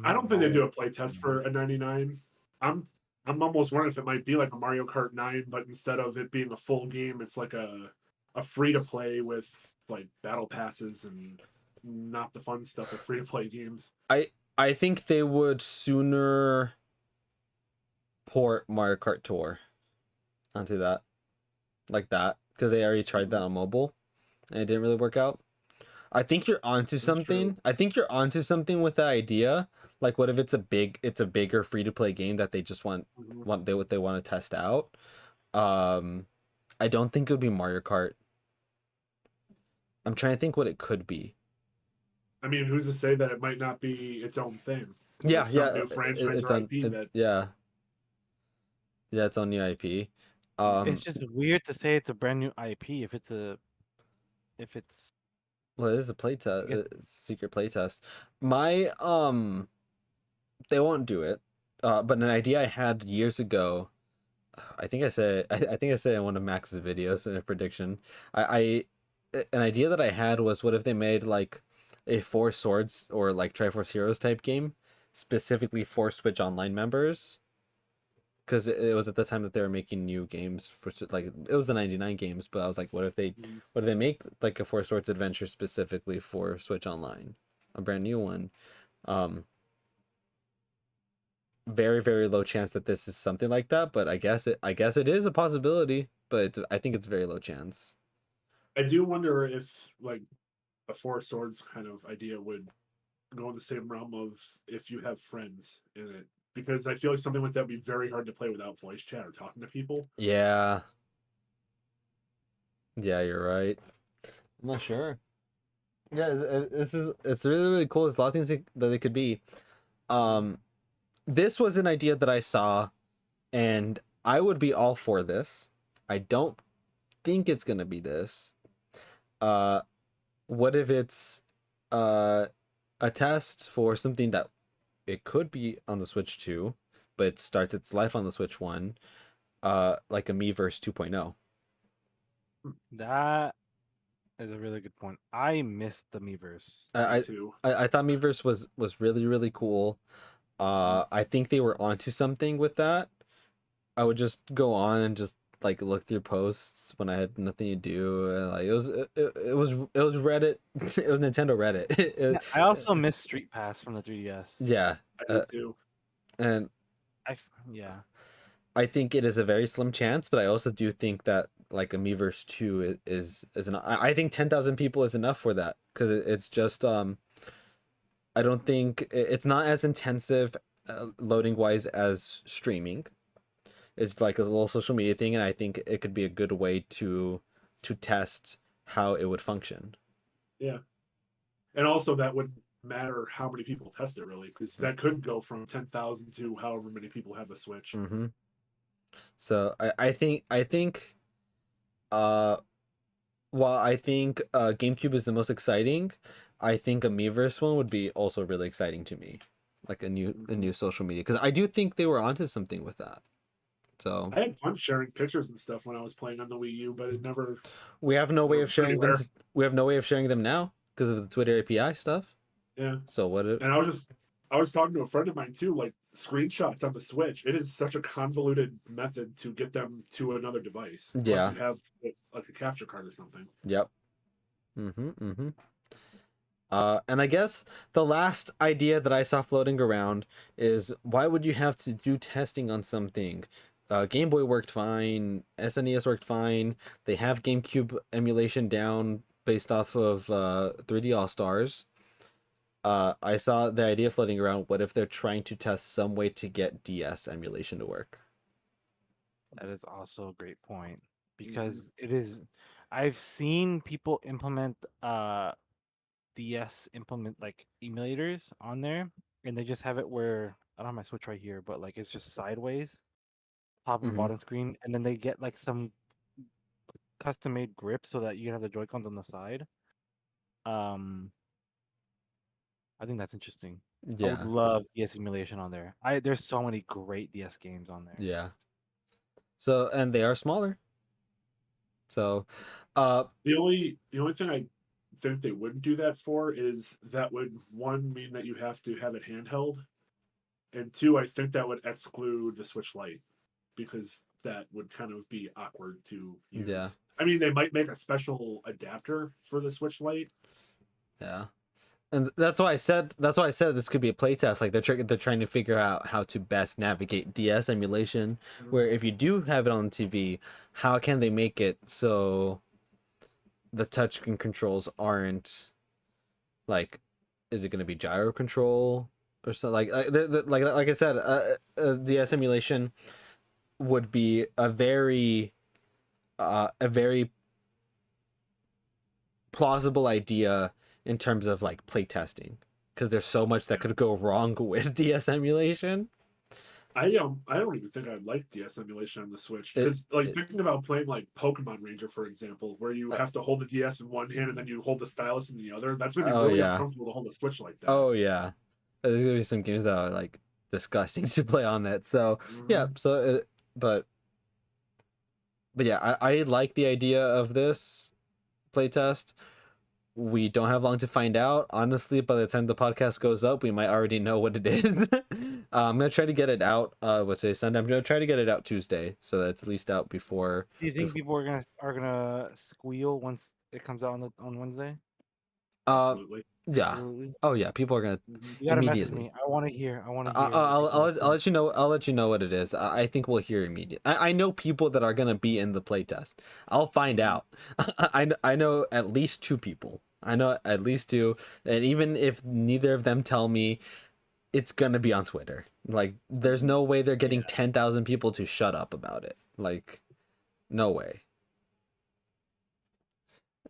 I don't think they Mario. do a play test for a 99. I'm almost wondering if it might be like a Mario Kart 9, but instead of it being a full game, it's like a a free to play with like battle passes and not the fun stuff of free to play games. I think they would sooner port Mario Kart Tour onto that, like that, because they already tried that on mobile and it didn't really work out. I think you're onto something. I think you're onto something with that idea. Like, what if it's a bigger free to play game that they just want what they want to test out. I don't think it would be Mario Kart. I'm trying to think what it could be. I mean, who's to say that it might not be its own thing? Yeah, like some new franchise or IP that. Yeah, it's on new IP. It's just weird to say it's a brand new IP if it's well, it is a playtest, guess- secret playtest. My they won't do it. But an idea I had years ago, I think I said in one of Max's videos in a prediction. An idea that I had was, what if they made like a Four Swords or like Triforce Heroes type game specifically for Switch Online members? Because it was at the time that they were making new games for, like, it was the 99 games, but I was like, what if they make like a Four Swords adventure specifically for Switch Online, a brand new one? Very, very low chance that this is something like that, but I guess it is a possibility, but I think it's very low chance. I do wonder if like a Four Swords kind of idea would go in the same realm of if you have friends in it, because I feel like something like that would be very hard to play without voice chat or talking to people. Yeah, you're right. I'm not sure. Yeah, it's really, really cool. There's a lot of things that it could be. This was an idea that I saw, and I would be all for this. I don't think it's gonna be this. What if it's a test for something that it could be on the Switch 2, but it starts its life on the Switch 1, like a Miiverse 2.0. that is a really good point. I missed the Miiverse. I too. I thought Miiverse was really, really cool. I think they were onto something with that. I would just go on and just like look through posts when I had nothing to do. Like, it was Reddit. It was Nintendo Reddit. Yeah, I also missed Street Pass from the 3DS. Yeah, I do too. and yeah. I think it is a very slim chance, but I also do think that like a Miiverse 2 is an. I think 10,000 people is enough for that, because it's just I don't think it's not as intensive loading wise as streaming. It's like a little social media thing, and I think it could be a good way to test how it would function. Yeah, and also that would matter how many people test it, really, because that could go from 10,000 to however many people have a Switch. Mm-hmm. So I think while I think GameCube is the most exciting, I think a Miiverse one would be also really exciting to me, like a new social media, because I do think they were onto something with that. So I had fun sharing pictures and stuff when I was playing on the Wii U, but it never. we have no way of sharing them. Anywhere. We have no way of sharing them now because of the Twitter API stuff. Yeah. So what? And I was talking to a friend of mine too, like screenshots on the Switch. It is such a convoluted method to get them to another device. Yeah. Unless you have like a capture card or something. Yep. And I guess the last idea that I saw floating around is, why would you have to do testing on something? Game Boy worked fine, SNES worked fine. They have GameCube emulation down based off of 3D All Stars. I saw the idea floating around, what if they're trying to test some way to get DS emulation to work? That is also a great point, because it is. I've seen people implement DS implement like emulators on there, and they just have it where I don't have my Switch right here, but like it's just sideways, top and bottom screen, and then they get like some custom made grip so that you have the Joy-Cons on the side. I think that's interesting. I would Yeah. love DS emulation on there. There's so many great DS games on there. Yeah. So, and they are smaller. So, The only thing I think they wouldn't do that for is that would, one, mean that you have to have it handheld, and two, I think that would exclude the Switch Lite, because that would kind of be awkward to Yeah. use. I mean, they might make a special adapter for the Switch Lite. Yeah. And that's why I said this could be a playtest. Like they're trying to figure out how to best navigate DS emulation. Where if you do have it on TV, how can they make it so the touch controls aren't like, is it going to be gyro control or something? Like I said, DS emulation would be a very plausible idea in terms of like playtesting, because there's so much that could go wrong with DS emulation. I don't even think I like DS emulation on the Switch, because thinking about playing like Pokemon Ranger, for example, where you have to hold the DS in one hand and then you hold the stylus in the other. That's gonna be really uncomfortable to hold a Switch like that. Oh yeah, there's gonna be some games that are like disgusting to play on that. So yeah, so but yeah, I like the idea of this playtest. We don't have long to find out. Honestly, by the time the podcast goes up, we might already know what it is. I'm gonna try to get it out. What's today? Sunday. I'm gonna try to get it out Tuesday, so that it's at least out before. Do you think people are gonna squeal once it comes out on Wednesday? Absolutely. Yeah. Absolutely. Oh yeah, people are gonna You gotta message immediately. me. I want to hear. I'll let you know. I'll let you know what it is. I think we'll hear immediately. I know people that are gonna be in the playtest. I'll find out. I know at least 2 people. I know at least 2, and even if neither of them tell me, it's gonna be on Twitter. Like, there's no way they're getting 10,000 people to shut up about it. Like, no way.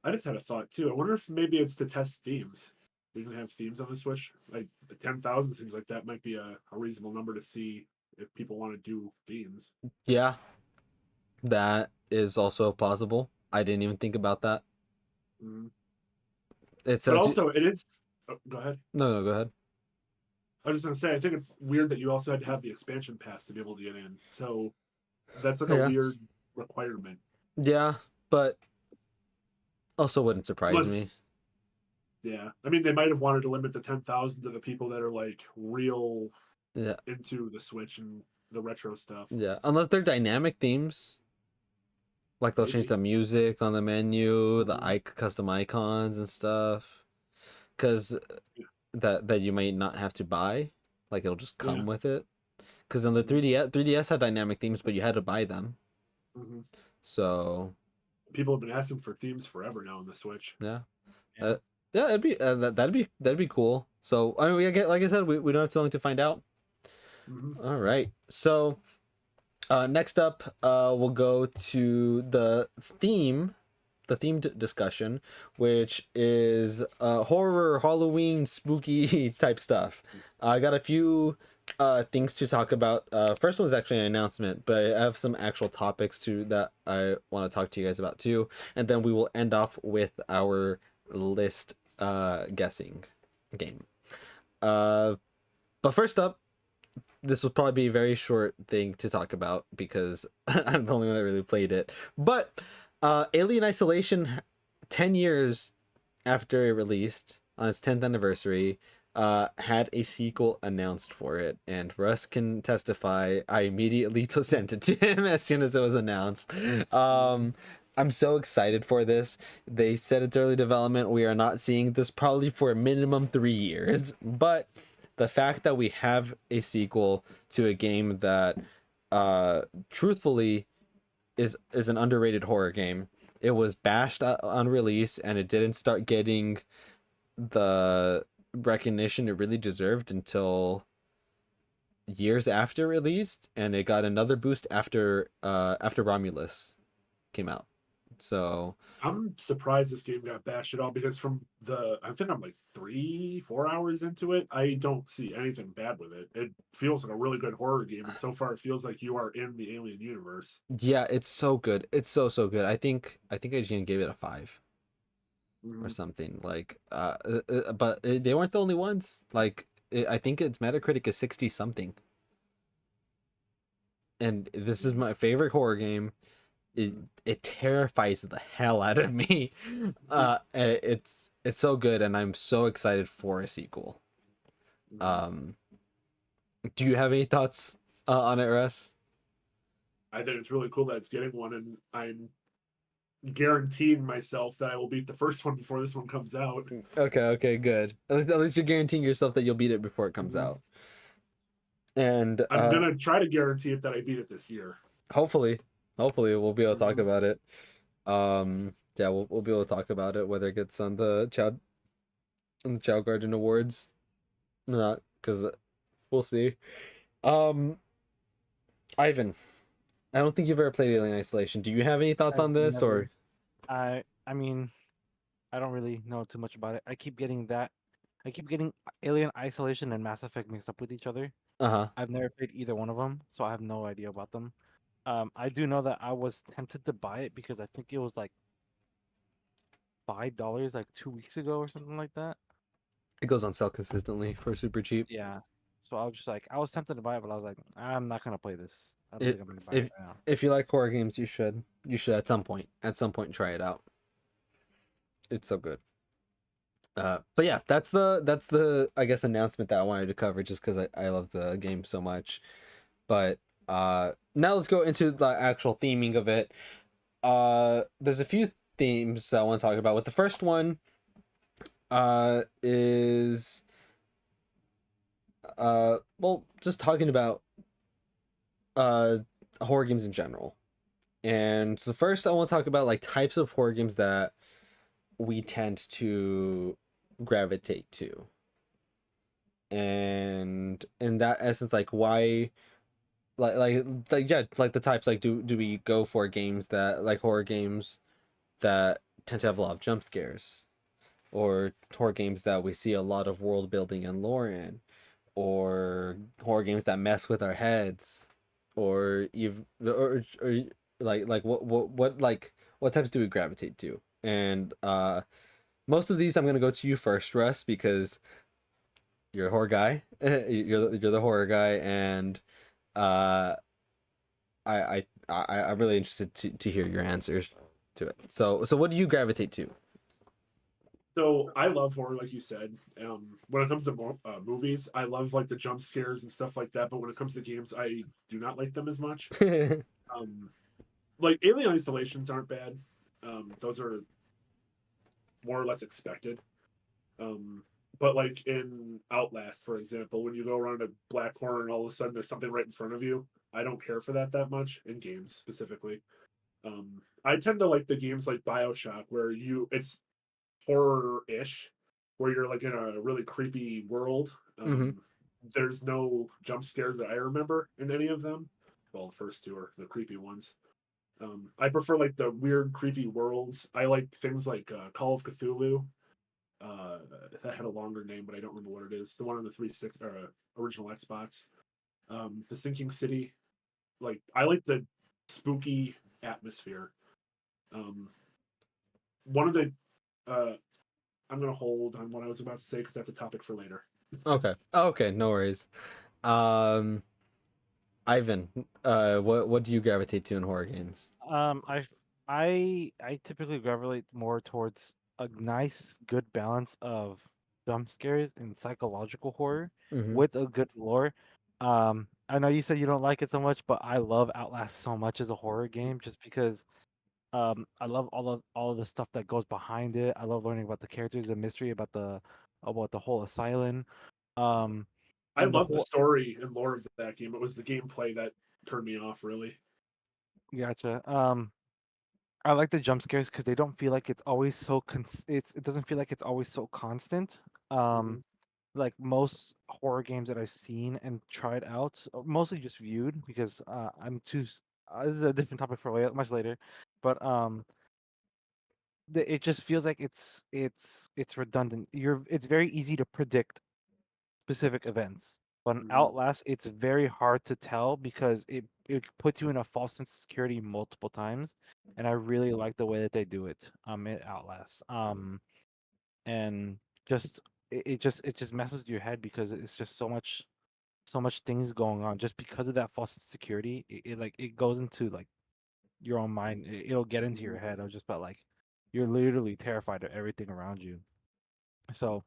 I just had a thought too. I wonder if maybe it's to test themes. We can have themes on the Switch. Like 10,000 seems like that might be a reasonable number to see if people want to do themes. Yeah, that is also plausible. I didn't even think about that. It says, but also, it is. Oh, go ahead. No, go ahead. I was just gonna say, I think it's weird that you also had to have the expansion pass to be able to get in. So that's like a weird requirement. Yeah, but also wouldn't surprise me. Yeah, I mean, they might have wanted to limit the 10,000 to the people that are like real into the Switch and the retro stuff. Yeah, unless they're dynamic themes, like they'll change the music on the menu, the custom icons and stuff, because that you might not have to buy, like it'll just come with it. Because on the 3DS had dynamic themes, but you had to buy them. So people have been asking for themes forever now on the Switch. Yeah, it'd be that'd be cool. So I mean, we get, like I said, we don't have too long to find out. All right, so next up, we'll go to the themed discussion, which is horror, Halloween, spooky type stuff. I got a few things to talk about. First one is actually an announcement, but I have some actual topics that I want to talk to you guys about too, and then we will end off with our list guessing game. But first up, this will probably be a very short thing to talk about because I'm the only one that really played it. But Alien Isolation, 10 years after it released on its 10th anniversary, had a sequel announced for it, and Russ can testify. I immediately sent it to him as soon as it was announced. I'm so excited for this. They said it's early development. We are not seeing this probably for a minimum 3 years, but the fact that we have a sequel to a game that truthfully is an underrated horror game. It was bashed on release, and it didn't start getting the recognition it really deserved until years after released, and it got another boost after Romulus came out. So I'm surprised this game got bashed at all, because I think I'm like 3-4 hours into it. I don't see anything bad with it. It feels like a really good horror game, and so far it feels like you are in the Alien universe. Yeah, it's so good. It's so good. I think I just gave it a 5 or something. Like but they weren't the only ones. Like I think its Metacritic is 60 something. And this is my favorite horror game. It terrifies the hell out of me. It's so good, and I'm so excited for a sequel. Do you have any thoughts on it, Russ? I think it's really cool that it's getting one, and I'm guaranteeing myself that I will beat the first one before this one comes out. Okay, good. At least you're guaranteeing yourself that you'll beat it before it comes Mhm. out. And I'm gonna try to guarantee it that I beat it this year. hopefully, we'll be able to talk Mhm. about it. Yeah, we'll be able to talk about it whether it gets on the Chao Garden Awards or not, because we'll see. Um, Ivan, I don't think you've ever played Alien Isolation. Do you have any thoughts I've on this, never. or I mean, I don't really know too much about it. I keep getting Alien Isolation and Mass Effect mixed up with each other. uh-huh. I've never played either one of them, so I have no idea about them. I do know that I was tempted to buy it because I think it was like $5 like 2 weeks ago or something like that. It goes on sale consistently for super cheap. Yeah. So I was just like, I was tempted to buy it, but I was like, I'm not gonna play this. I don't It think I'm gonna buy it if right now. if you like horror games, you should at some point try it out. It's so good. But yeah, that's the I guess announcement that I wanted to cover just because I love the game so much. But now let's go into the actual theming of it. There's a few themes that I want to talk about. With the first one, is well, just talking about uh horror games in general. And so first, I want to talk about like types of horror games that we tend to gravitate to, and in that essence, like why, like yeah, like the types, like do we go for games that like horror games that tend to have a lot of jump scares, or horror games that we see a lot of world building and lore in, or horror games that mess with our heads, or even or like what types do we gravitate to? And most of these I'm gonna go to you first, Russ, because you're a horror guy. You're the horror guy, and uh, I'm really interested to hear your answers to it. So what do you gravitate to? So I love horror, like you said. When it comes to movies, I love like the jump scares and stuff like that. But when it comes to games, I do not like them as much. Um, like Alien Isolations aren't bad. Those are more or less expected. Um, but like in Outlast, for example, when you go around a black corner and all of a sudden there's something right in front of you, I don't care for that much in games specifically. I tend to like the games like Bioshock, where it's horror-ish, where you're like in a really creepy world. Hmm. There's no jump scares that I remember in any of them. Well, the first two are the creepy ones. I prefer like the weird, creepy worlds. I like things like Call of Cthulhu. Uh, that had a longer name, but I don't remember what it is. The one on the 360 or original Xbox. The Sinking City. Like I like the spooky atmosphere. Um, one of the uh, I'm gonna hold on what I was about to say because that's a topic for later. Okay, no worries. Um, Ivan, what do you gravitate to in horror games? Um, I I typically gravitate more towards a nice, good balance of jump scares and psychological horror Hmm. with a good lore. I know you said you don't like it so much, but I love Outlast so much as a horror game just because I love all of the stuff that goes behind it. I love learning about the characters, the mystery about the whole asylum. Um, I and the love the whole story and lore of that game. It was the gameplay that turned me off, really. gotcha. I like the jump scares because they don't feel like it's always so it doesn't feel like it's always so constant. Mm-hmm. Like most horror games that I've seen and tried out, mostly just viewed because this is a different topic for much later, but it just feels like it's redundant. It's very easy to predict specific events. But in Mm-hmm. Outlast, it's very hard to tell because it puts you in a false sense of security multiple times, and I really like the way that they do it. In Outlast, and just it just messes with your head because it's just so much things going on just because of that false sense of security. It goes into like your own mind. It'll get into Mm-hmm. your head. Of just about like you're literally terrified of everything around you. So.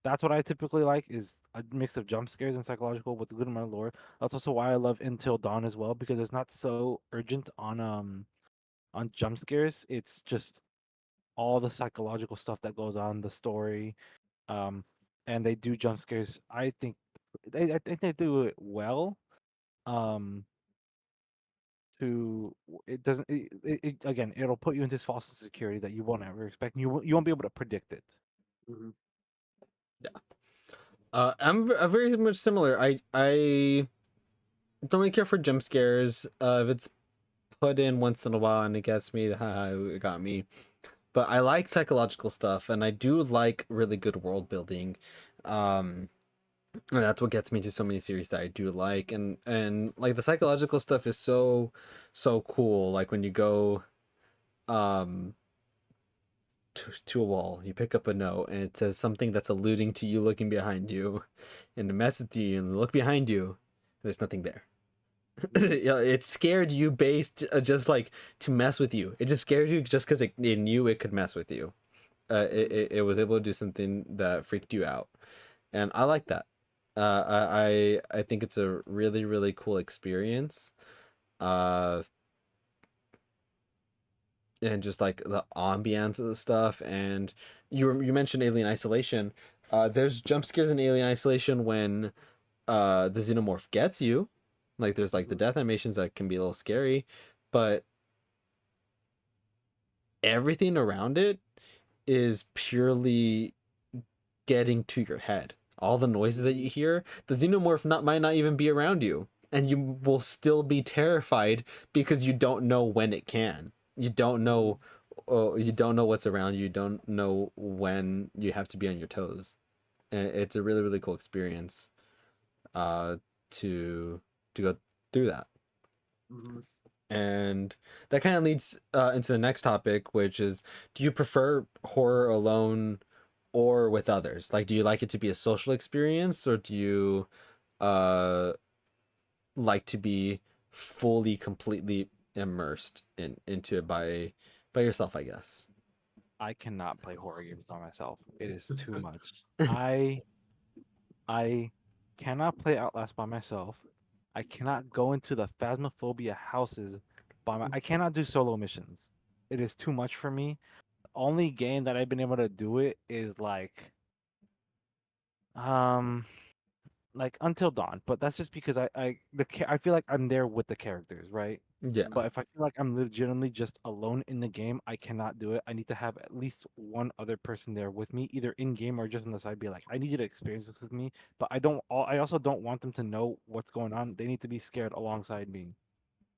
That's what I typically like is a mix of jump scares and psychological with a good amount of lore. That's also why I love Until Dawn as well because it's not so urgent on jump scares. It's just all the psychological stuff that goes on, the story, um, and they do jump scares. I think they do it well. Um, it doesn't again it'll put you into this false sense of security that you won't ever expect. And you won't be able to predict it. Mm-hmm. I'm very much similar. I don't really care for jump scares. If it's put in once in a while and it gets me, haha, it got me. But I like psychological stuff, and I do like really good world building. Um, and that's what gets me to so many series that I do like, and like the psychological stuff is so cool. Like when you go um to a wall, you pick up a note, and it says something that's alluding to you looking behind you, and it messes with you, and look behind you, there's nothing there. It scared you based just like to mess with you. It just scared you just because it knew it could mess with you. It was able to do something that freaked you out, and I like that. I think it's a really cool experience. Uh, and just like the ambiance of the stuff, and you mentioned Alien Isolation. There's jump scares in Alien Isolation when the xenomorph gets you. Like there's like the death animations that can be a little scary, but everything around it is purely getting to your head. All the noises that you hear, the xenomorph might not even be around you, and you will still be terrified because you don't know when it can. You don't know, you don't know what's around you. You don't know when you have to be on your toes, and it's a really cool experience. Uh, to go through that. Mm-hmm. And that kind of leads into the next topic, which is, do you prefer horror alone or with others? Like, do you like it to be a social experience, or do you uh like to be fully, completely immersed into it by yourself, I guess? I cannot play horror games by myself. It is too much. I cannot play Outlast by myself. I cannot go into the Phasmophobia houses by my. I cannot do solo missions. It is too much for me. The only game that I've been able to do it is um like Until Dawn, but that's just because I feel like I'm there with the characters, right? Yeah. But if I feel like I'm legitimately just alone in the game, I cannot do it. I need to have at least one other person there with me, either in game or just on the side. Be like, I need you to experience this with me, but I also don't want them to know what's going on. They need to be scared alongside me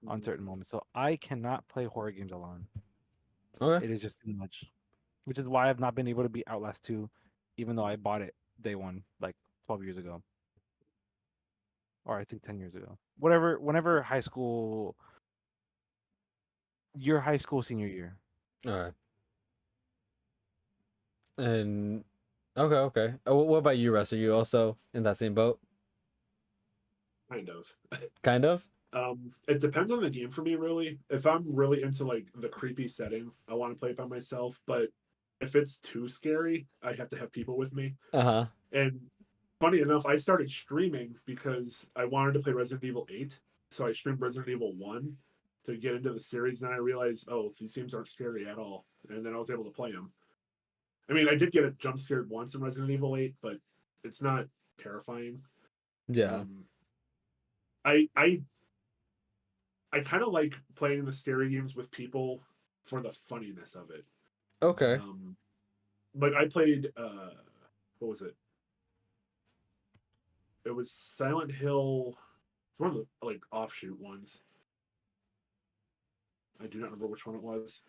on certain moments. So I cannot play horror games alone. Okay. It is just too much, which is why I've not been able to beat Outlast 2, even though I bought it day one, like 12 years ago, or I think 10 years ago. Whatever, whenever high school, your high school senior year. All right. And okay. What about you, Russ? Are you also in that same boat? Kind of. Kind of. It depends on the game for me, really. If I'm really into like the creepy setting, I want to play it by myself. But if it's too scary, I have to have people with me. Uh huh. And funny enough, I started streaming because I wanted to play Resident Evil 8. So I streamed Resident Evil 1 to get into the series. And then I realized, oh, these games aren't scary at all. And then I was able to play them. I mean, I did get a jump scared once in Resident Evil 8, but it's not terrifying. Yeah. Um, I kind of like playing the scary games with people for the funniness of it. Okay. Um, like I played, what was it? It was Silent Hill. It's one of the like offshoot ones. I do not remember which one it was.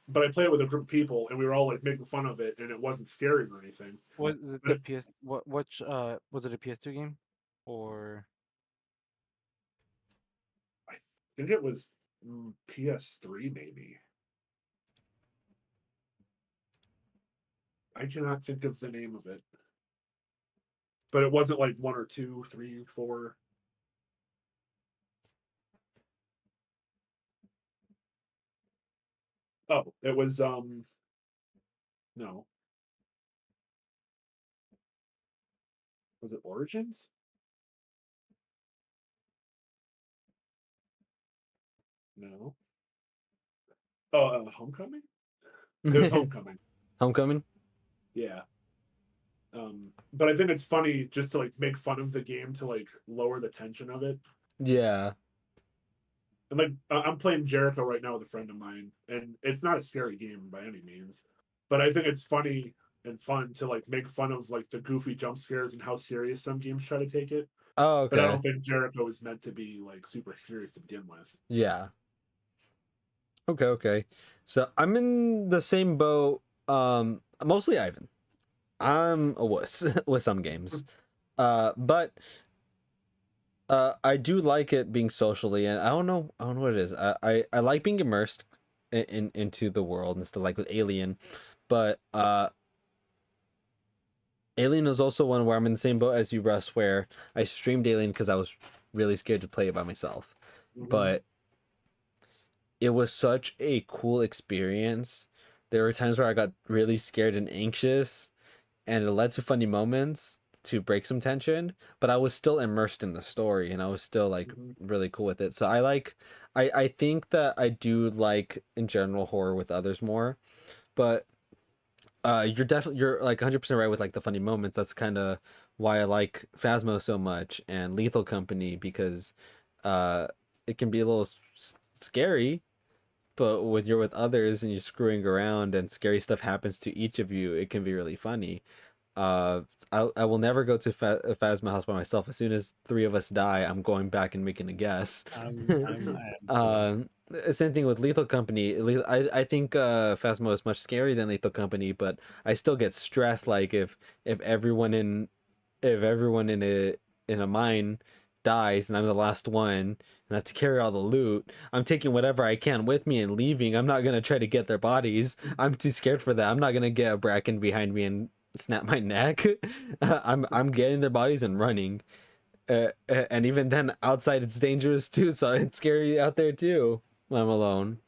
But I played it with a group of people, and we were all like making fun of it, and it wasn't scary or anything. Was it But the PS? What? Which? Was it a PS2 game, or I think it was PS3, maybe. I cannot think of the name of it, but it wasn't like one or two, three, four. Oh, it was no, Was it Origins? No. Oh, Homecoming? It was Homecoming. Homecoming. Yeah. But I think it's funny just to like make fun of the game to like lower the tension of it. Yeah. And like I'm playing Jericho right now with a friend of mine, and it's not a scary game by any means, but I think it's funny and fun to like make fun of like the goofy jump scares and how serious some games try to take it. Oh, But I okay. don't think Jericho is meant to be like super serious to begin with. Yeah. Okay. So I'm in the same boat. Mostly Ivan. I'm a wuss with some games. But I do like it being socially, and I don't know what it is. I like being immersed into the world and stuff like with Alien, but Alien is also one where I'm in the same boat as you, Russ, where I streamed Alien because I was really scared to play it by myself. But it was such a cool experience. There were times where I got really scared and anxious, and it led to funny moments to break some tension, but I was still immersed in the story and I was still like really cool with it. So I think that I do like in general horror with others more, but you're like 100% right with like the funny moments. That's kind of why I like Phasmo so much and Lethal Company, because uh it can be a little scary, but when you're with others and you're screwing around and scary stuff happens to each of you, it can be really funny. uh I will never go to Phasma house by myself. As soon as three of us die, I'm going back and making a guess. I am too. Same thing with Lethal Company. I think Phasma is much scarier than Lethal Company, but I still get stressed. Like if everyone in if everyone in a mine dies and I'm the last one and I have to carry all the loot, I'm taking whatever I can with me and leaving. I'm not gonna try to get their bodies. I'm too scared for that. I'm not gonna get a bracken behind me and snap my neck. I'm getting their bodies and running. And even then, outside it's dangerous too, so it's scary out there too when I'm alone.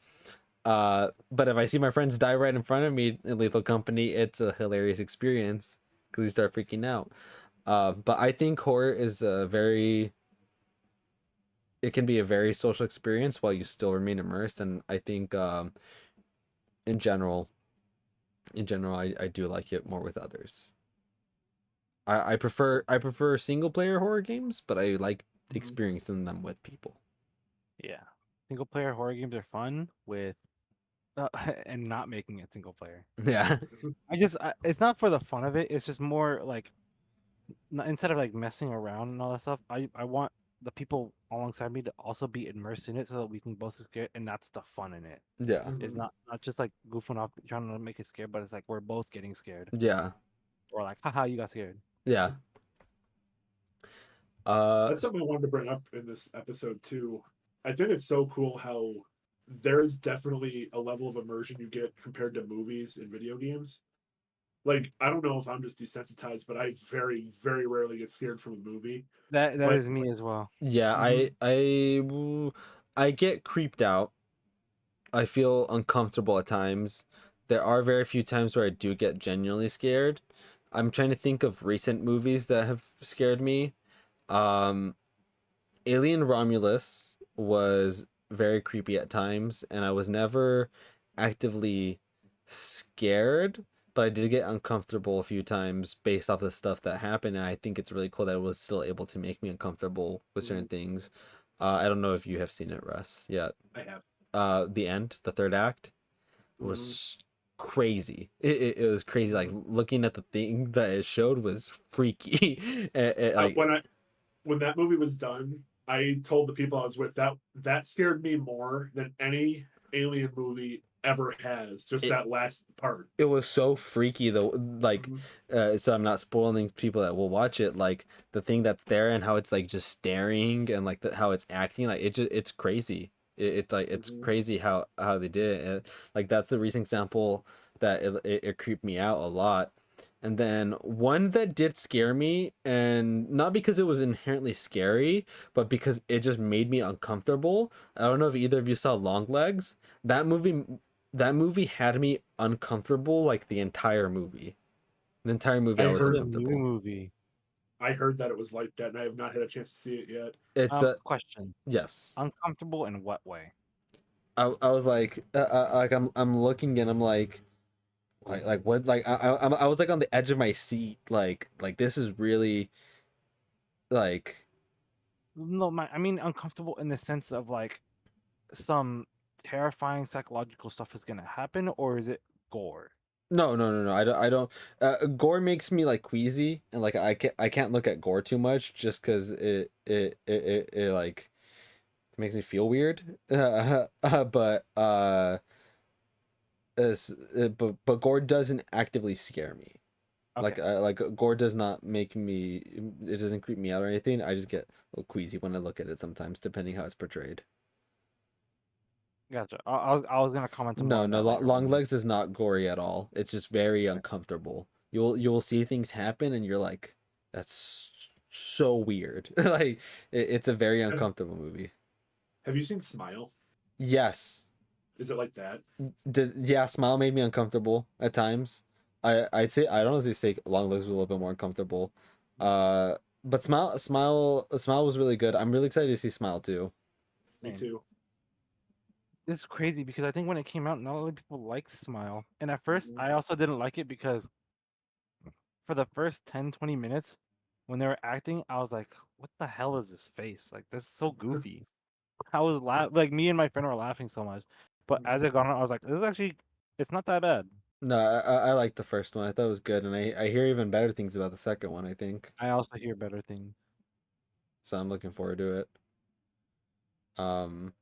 But if I see my friends die right in front of me in Lethal Company, it's a hilarious experience because we start freaking out. But I think horror is a very it can be a very social experience while you still remain immersed, and I think in general I do like it more with others. I prefer single player horror games, but I like experiencing them with people. Yeah. Single player horror games are fun with and not making it single player. Yeah. It's not for the fun of it. It's just more like instead of like messing around and all that stuff, I want the people alongside me to also be immersed in it so that we can both get scared, and that's the fun in it. Yeah. It's not just like goofing off trying to make it scared, but it's like we're both getting scared. Yeah. Or like, haha, you got scared. Yeah. Uh That's something I wanted to bring up in this episode too. I think it's so cool how there's definitely a level of immersion you get compared to movies and video games. Like, I don't know if I'm just desensitized, but I very, very rarely get scared from a movie. That But is me as well. yeah, I get creeped out. I feel uncomfortable at times. There are very few times where I do get genuinely scared. I'm trying to think of recent movies that have scared me. Um, Alien Romulus was very creepy at times, and I was never actively scared, but I did get uncomfortable a few times based off the stuff that happened. And I think it's really cool that it was still able to make me uncomfortable with certain things. I don't know if you have seen it, Russ. Yeah. I have. The end, the third act was crazy. It was crazy. Like looking at the thing that it showed was freaky. Like When that movie was done, I told the people I was with that scared me more than any alien movie ever has. Just that last part. it was so freaky though. Like, so I'm not spoiling people that will watch it. Like the thing that's there and how it's like just staring and like how it's acting. Like it's crazy. It's like it's crazy how they did it. Like that's the recent example that it creeped me out a lot. And then one that did scare me, and not because it was inherently scary, but because it just made me uncomfortable. I don't know if either of you saw Long Legs. That movie that movie had me uncomfortable like the entire movie. The entire movie I was It's a new uncomfortable. movie. I heard that it was like that, and I have not had a chance to see it yet. It's a Question: yes. uncomfortable in what way? I was like I'm looking and I'm like what like I was like on the edge of my seat like this is really like No, I mean uncomfortable in the sense of like some terrifying psychological stuff is gonna happen, or is it gore? no, I don't gore makes me like queasy and like I can't look at gore too much just because it like makes me feel weird but but gore doesn't actively scare me. Okay, Like gore does not make me, it doesn't creep me out or anything. I just get a little queasy when I look at it sometimes, depending how it's portrayed. gotcha. I was gonna comment more No, on no, that later long on. legs is not gory at all. It's just very Okay. uncomfortable. You'll see things happen and you're like, that's so weird. Like it's a very Have, uncomfortable movie. have you seen Smile? Yes. Is it like that? Yeah, Smile made me uncomfortable at times. I'd say I'd honestly say Long Legs was a little bit more uncomfortable. But Smile was really good. I'm really excited to see Smile too. Me Same. too. This is crazy because I think when it came out, not a lot of people liked Smile, and at first Mhm. I also didn't like it because for the first 10-20 minutes when they were acting, I was like, "What the hell is this face? Like, that's so goofy." I was like me and my friend were laughing so much, but as it got on, I was like, "This is actually, it's not that bad." No, I liked the first one. I thought it was good, and I hear even better things about the second one, I think. I also hear better things. So I'm looking forward to it. Um,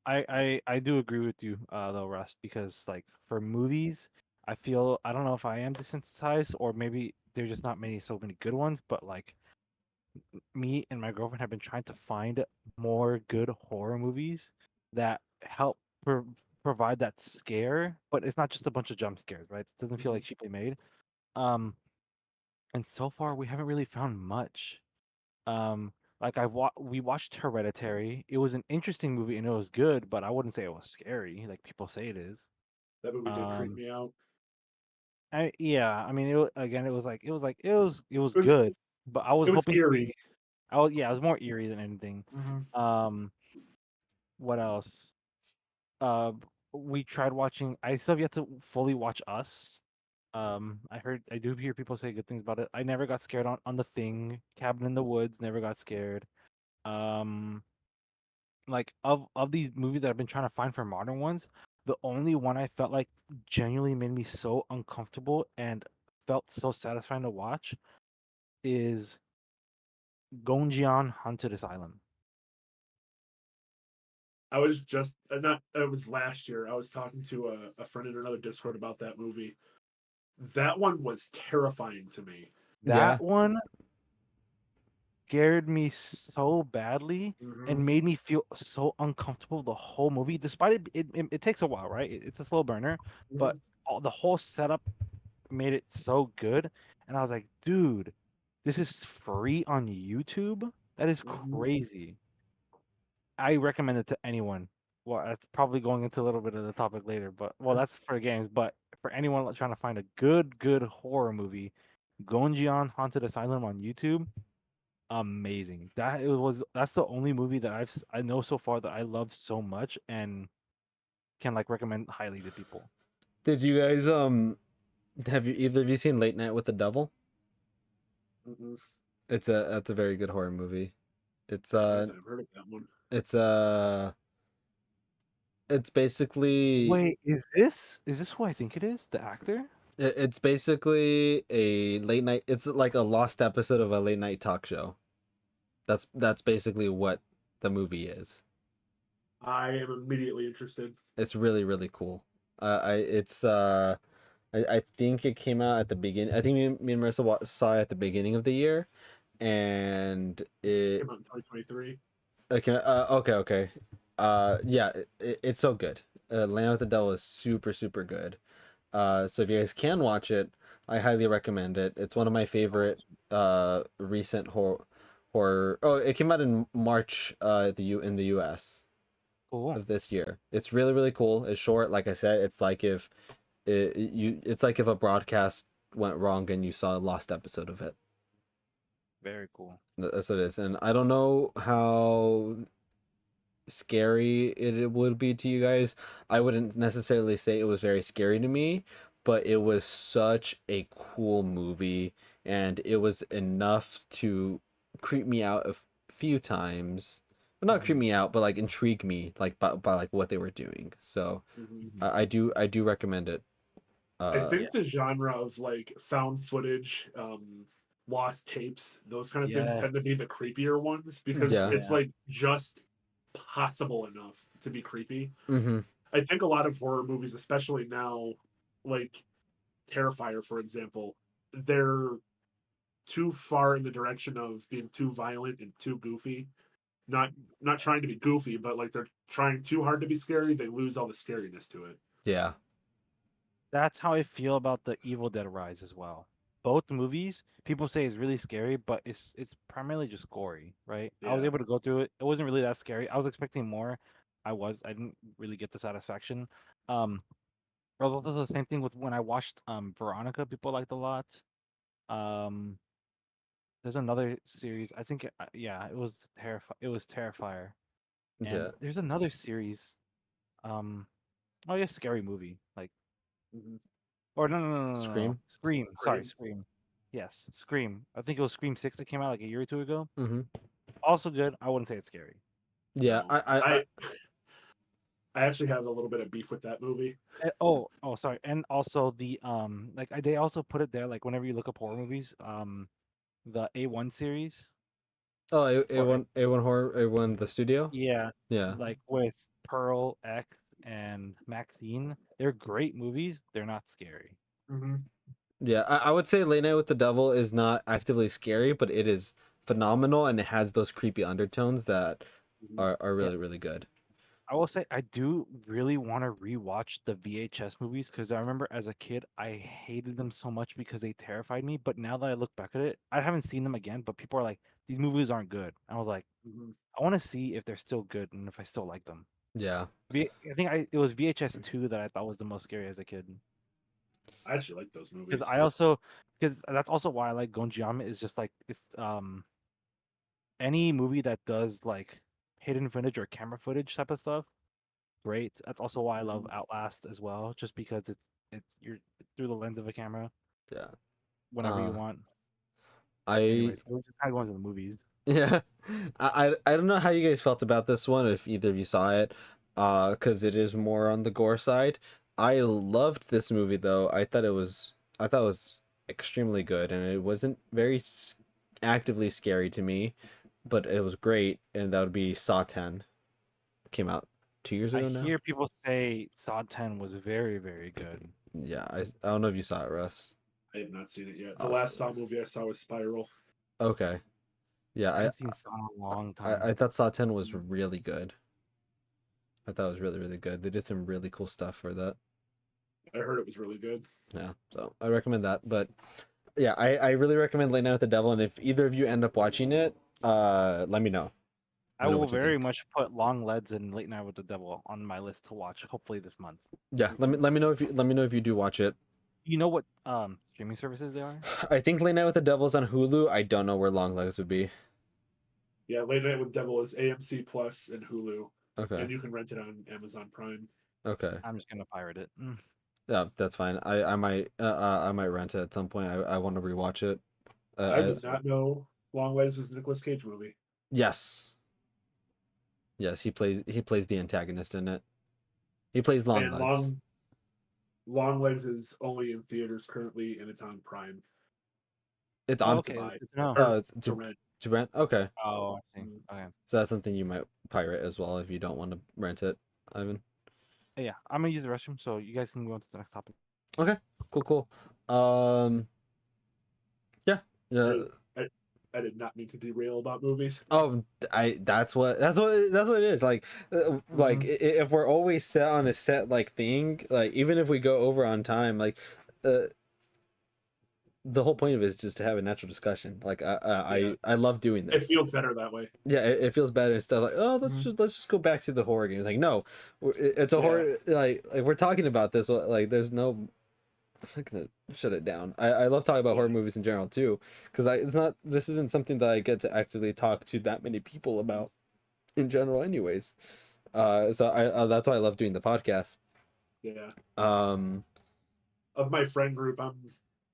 I do agree with you, though, Russ, because like for movies, I don't know if I am desensitized or maybe there's just not so many good ones, but like me and my girlfriend have been trying to find more good horror movies that help provide that scare, but it's not just a bunch of jump scares, right? It doesn't feel like cheaply made. Um, and so far we haven't really found much. Um, like we watched Hereditary. It was an interesting movie and it was good, but I wouldn't say it was scary, like people say it is. That movie did creep Um, me out. yeah, I mean, again, it was It was good, but I was it was hoping for, eerie. yeah, it was more eerie than anything. Mm-hmm. Um, what else? Uh, we tried watching. I still have yet to fully watch Us. I do hear people say good things about it. I never got scared on The Thing, Cabin in the Woods. Never got scared. Um, like of these movies that I've been trying to find for modern ones, the only one I felt like genuinely made me so uncomfortable and felt so satisfying to watch is Gonjian Haunted Asylum. I was just not. It was last year. I was talking to a friend in another Discord about that movie. That one was terrifying to me. yeah, That one scared me so badly Mm-hmm. and made me feel so uncomfortable the whole movie. Despite it takes a while, right? It's a slow burner, Mm-hmm. but the whole setup made it so good. And I was like, dude, this is free on YouTube? That is Mm-hmm. crazy. I recommend it to anyone. Well, that's probably going into a little bit of the topic later, but well, that's for games. But for anyone trying to find a good horror movie, Gonjian Haunted Asylum on YouTube, amazing. That's the only movie that I know so far that I love so much and can like recommend highly to people. did you guys have you either of you seen Late Night with the Devil? Mm-hmm. That's a very good horror movie. It's I don't think I've heard of that one. it's it's basically Wait, is this who I think it is? The actor? it's basically a late night, it's like a lost episode of a late night talk show. That's basically what the movie is. I am immediately interested. It's really really cool. I it's I think it came out at the beginning. I think me and Marissa saw it at the beginning of the year, and it Came out in 2023. okay okay. Yeah, it's so good. Land with the Devil is super super good. So if you guys can watch it, I highly recommend it. It's one of my favorite recent horror. Oh, it came out in March in the US Cool. of this year. It's really really cool. It's short, like I said. It's like if it's like if a broadcast went wrong and you saw a lost episode of it. Very cool. That's what it is. And I don't know how scary it would be to you guys. I wouldn't necessarily say it was very scary to me, but it was such a cool movie, and it was enough to creep me out a few times. Well, not creep Mhm. me out, but like intrigue me, like by like what they were doing. So Mhm. Mhm. I do recommend it. I Uh, Yeah. think the genre of like found footage, lost tapes, those kind of things Yeah. tend to be the creepier ones because yeah. it's Yeah. like just possible enough to be creepy. Mm-hmm. I think a lot of horror movies, especially now, like Terrifier, for example, they're too far in the direction of being too violent and too goofy. Not not trying to be goofy, but like they're trying too hard to be scary. They lose all the scariness to it. Yeah. That's how I feel about the Evil Dead Rise as well. Both movies, people say is really scary, but it's primarily just gory, right? I was Yeah. able to go through it. It wasn't really that scary. I was expecting more. I didn't really get the satisfaction. Um, it was also the same thing with when I watched Veronica. People liked a lot. Um, there's another series. I think yeah, it was Terrifier. And Yeah. there's another series. Um, oh yeah, Scary Movie. Like Mhm. or no. Scream. Scream. Sorry, Scream. Scream. Yes, Scream. I think it was Scream 6 that came out like a year or two ago. Mm-hmm. Also good. I wouldn't say it's scary. Yeah. No. I actually have a little bit of beef with that movie. Sorry. And also the they also put it there like whenever you look up horror movies, the A1 series Oh, or A1 horror A1 the studio. yeah, Yeah. like with Pearl, X, and Maxine. They're great movies. They're not scary. Mm-hmm. Yeah, I would say Late Night with the Devil is not actively scary, but it is phenomenal, and it has those creepy undertones that Mm-hmm. are Yeah. really, really good. I will say I do really want to rewatch the VHS movies because I remember as a kid I hated them so much because they terrified me. But now that I look back at it, I haven't seen them again. But people are like, these movies aren't good. I was like, Mm-hmm. I want to see if they're still good and if I still like them. Yeah. I think it was VHS 2 that I thought was the most scary as a kid I actually like those because movies. I also because that's also why I like Gonjiam is just like it's any movie that does like hidden footage or camera footage type of stuff great. That's also why I love Mhm. Outlast as well, just because it's you're through the lens of a camera Yeah. whenever you Uh, want. I Anyways, we're just kind of going to the movies. yeah, I don't know how you guys felt about this one, if either of you saw it, because it is more on the gore side. I loved this movie though. I thought it was extremely good, and it wasn't very actively scary to me, but it was great, and that would be Saw 10. Came out 2 years I ago now. hear people say Saw 10 was very, very good. Yeah, I don't know if you saw it, Russ. I have not seen it yet. The last Awesome. Saw movie I saw was Spiral. Okay. Yeah, I haven't seen Saw in a long I time. thought Saw 10 was really good. I thought it was really, really good. They did some really cool stuff for that. I heard it was really good. Yeah, so I recommend that. But yeah, I really recommend Late Night with the Devil. And if either of you end up watching it, let me know. Let I me know will what you very think. much put Long Leads and Late Night with the Devil on my list to watch, hopefully this month. Yeah, Mhm. let me know if you do watch it. You know what streaming services they are? I think Late Night with the Devil's on Hulu. I don't know where Long Legs would be. Yeah, Late Night with Devil is AMC Plus and Hulu, Okay. and you can rent it on Amazon Prime. Okay. I'm just gonna pirate it. Yeah, that's fine. I might rent it at some point. I want to rewatch it. I Uh, did not know Long Legs was a Nicolas Cage movie, yes. Yes, he plays the antagonist in it. He plays Long and Legs. Long Legs is only in theaters currently, and it's on Prime It's Oh, on to okay, that's buy good to know. or to to rent. rent. Okay. Oh, I see. Mhm. Okay. So that's something you might pirate as well if you don't want to rent it, Ivan. Yeah, I'm gonna use the restroom, so you guys can go on to the next topic. Okay, cool. Yeah, yeah. I, I did not mean to derail about movies. Oh, that's what it is. Like Mhm. if we're always set on a set like thing, like even if we go over on time, like uh, the whole point of it is just to have a natural discussion. Like Yeah, I love doing it this. feels better that way. Yeah, it feels better instead of like, oh, Mhm. let's just go back to the horror games. Like, no, it's a Yeah, horror. Like we're talking about this. Like, there's no I'm not gonna shut it down. I love talking about horror movies in general too, because this isn't something that I get to actively talk to that many people about in general, anyways. So that's why I love doing the podcast. Yeah. Um, Of my friend group,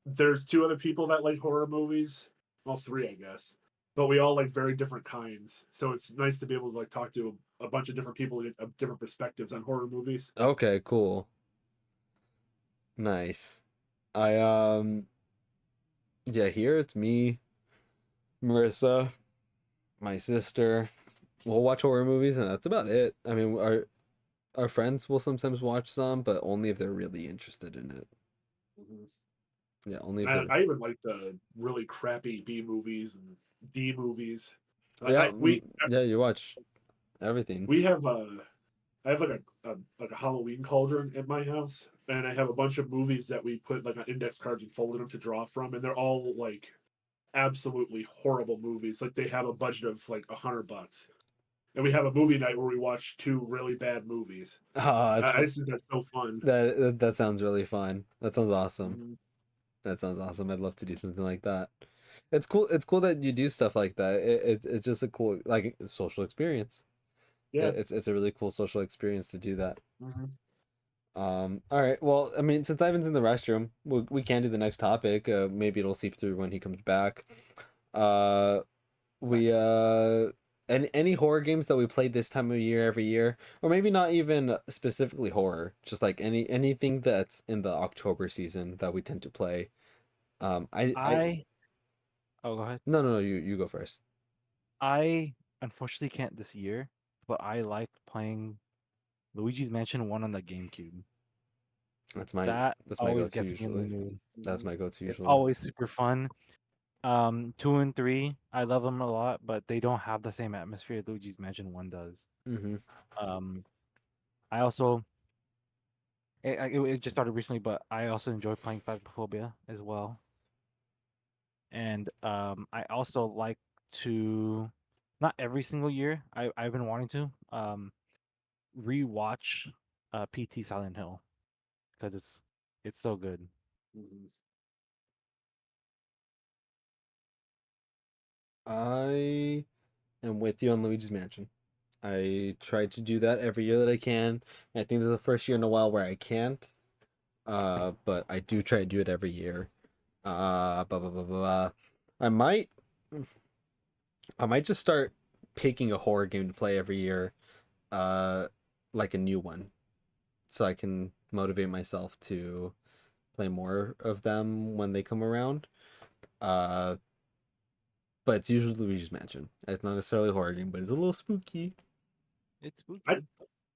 there's two other people that like horror movies. Well, three, I guess. But we all like very different kinds. So it's nice to be able to like talk to a bunch of different people of different perspectives on horror movies. okay, cool, nice. I yeah, here it's me, Marissa, my sister. We'll watch horror movies, and that's about it. I mean, our friends will sometimes watch some, but only if they're really interested in it. Mhm. Yeah, only if And they're. I even like the really crappy B movies and D movies. Like Yeah, I we yeah, you watch everything. we have I have like a Halloween cauldron at my house, and I have a bunch of movies that we put like on index cards and folded them to draw from, and they're all like absolutely horrible movies. Like they have a budget of like $100, and we have a movie night where we watch two really bad movies. Ah, I just think that's so fun. that sounds really fun. That sounds awesome. Mhm. That sounds awesome. I'd love to do something like that. It's cool. It's cool that you do stuff like that. It's just a cool like social experience. Yeah. It's a really cool social experience to do that. Mhm. All right. Well, I mean, since Ivan's in the restroom, we can do the next topic. Maybe it'll seep through when he comes back. Uh, we any horror games that we played this time of year every year, or maybe not even specifically horror, just like anything that's in the October season that we tend to play. I I Oh, go ahead. no, you go first. I unfortunately can't this year, but I like playing Luigi's Mansion 1 on the GameCube. That's my That that's my always go-to gets me in the usually. mood. That's Mhm. my go-to It's usually. always super fun. 2 and 3, I love them a lot, but they don't have the same atmosphere Luigi's Mansion 1 does. Mm-hmm. Um, I also it just started recently, but I also enjoy playing Phasmophobia as well. And I also like to, not every single year, I've been wanting to rewatch PT Silent Hill because it's so good. Mhm. I am with you on Luigi's Mansion. I try to do that every year that I can. I think there's the first year in a while where I can't. But I do try to do it every year. Blah, blah, blah, blah, blah. I might I might just start picking a horror game to play every year, uh, like a new one, so I can motivate myself to play more of them when they come around. Uh, but it's usually Luigi's Mansion. It's not necessarily a horror game, but it's a little spooky. It's I spooky.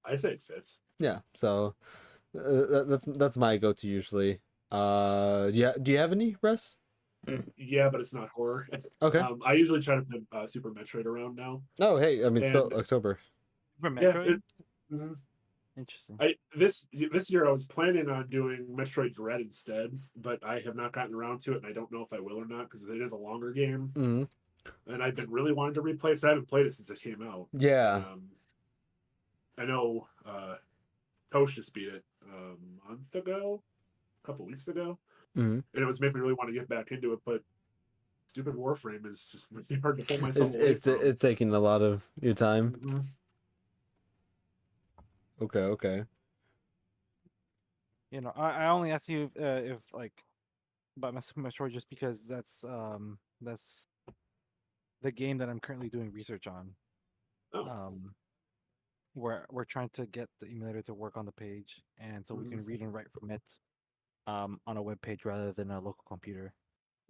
I say it fits. Yeah, so that's my go-to usually. Do you have any, Russ? Yeah, but it's not horror. Okay. I usually try to play Super Metroid around now, Oh, hey, I mean, still and October. For yeah, Metroid, mhm. interesting. I this year I was planning on doing Metroid Dread instead, but I have not gotten around to it, and I don't know if I will or not because it is a longer game, Hmm. and I've been really wanting to replay it 'cause I haven't played it since it came out. Yeah. I know Tosh just beat it a month ago, a couple weeks ago, Hmm. and it was making me really want to get back into it, but stupid Warframe is just really hard to pull myself It's away it's from. it's taking a lot of your time. Mm-hmm. Okay, okay. I only ask you if like about Metroid just because that's the game that I'm currently doing research on. Oh, Um, we're trying to get the emulator to work on the page, and so we mm-hmm. can read and write from it on a web page rather than a local computer.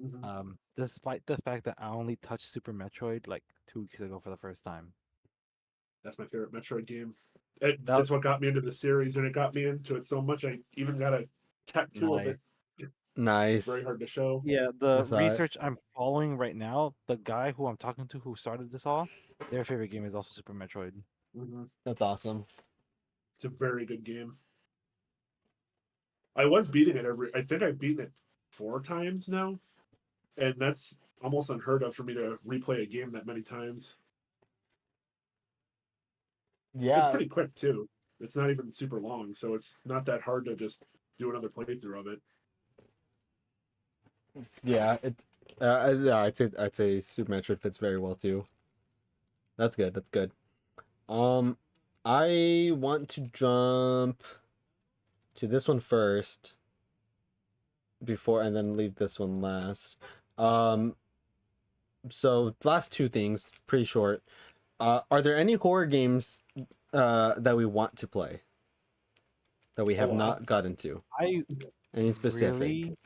Mm-hmm. Despite the fact that I only touched Super Metroid like 2 weeks ago for the first time. That's my favorite Metroid game. That It's what got me into the series, and it got me into it so much I even got a tattoo of nice. it. It's very Nice. hard to show. Yeah, I the saw it. research I'm following right now, the guy who I'm talking to who started this all, their favorite game is also Super Metroid. Mm-hmm. That's awesome. It's a very good game. I was beating it every. I think I've beaten it 4 times now, and that's almost unheard of for me to replay a game that many times. It's Yeah. pretty quick too. It's not even super long, so it's not that hard to just do another playthrough of it. Yeah, yeah, I'd say Super Metroid fits very well too. That's good. That's good. Um, I want to jump to this one first before, and then leave this one last. Um, so last two things, pretty short. Are there any horror games that we want to play that we have Oh, not got into? I Any specific? really,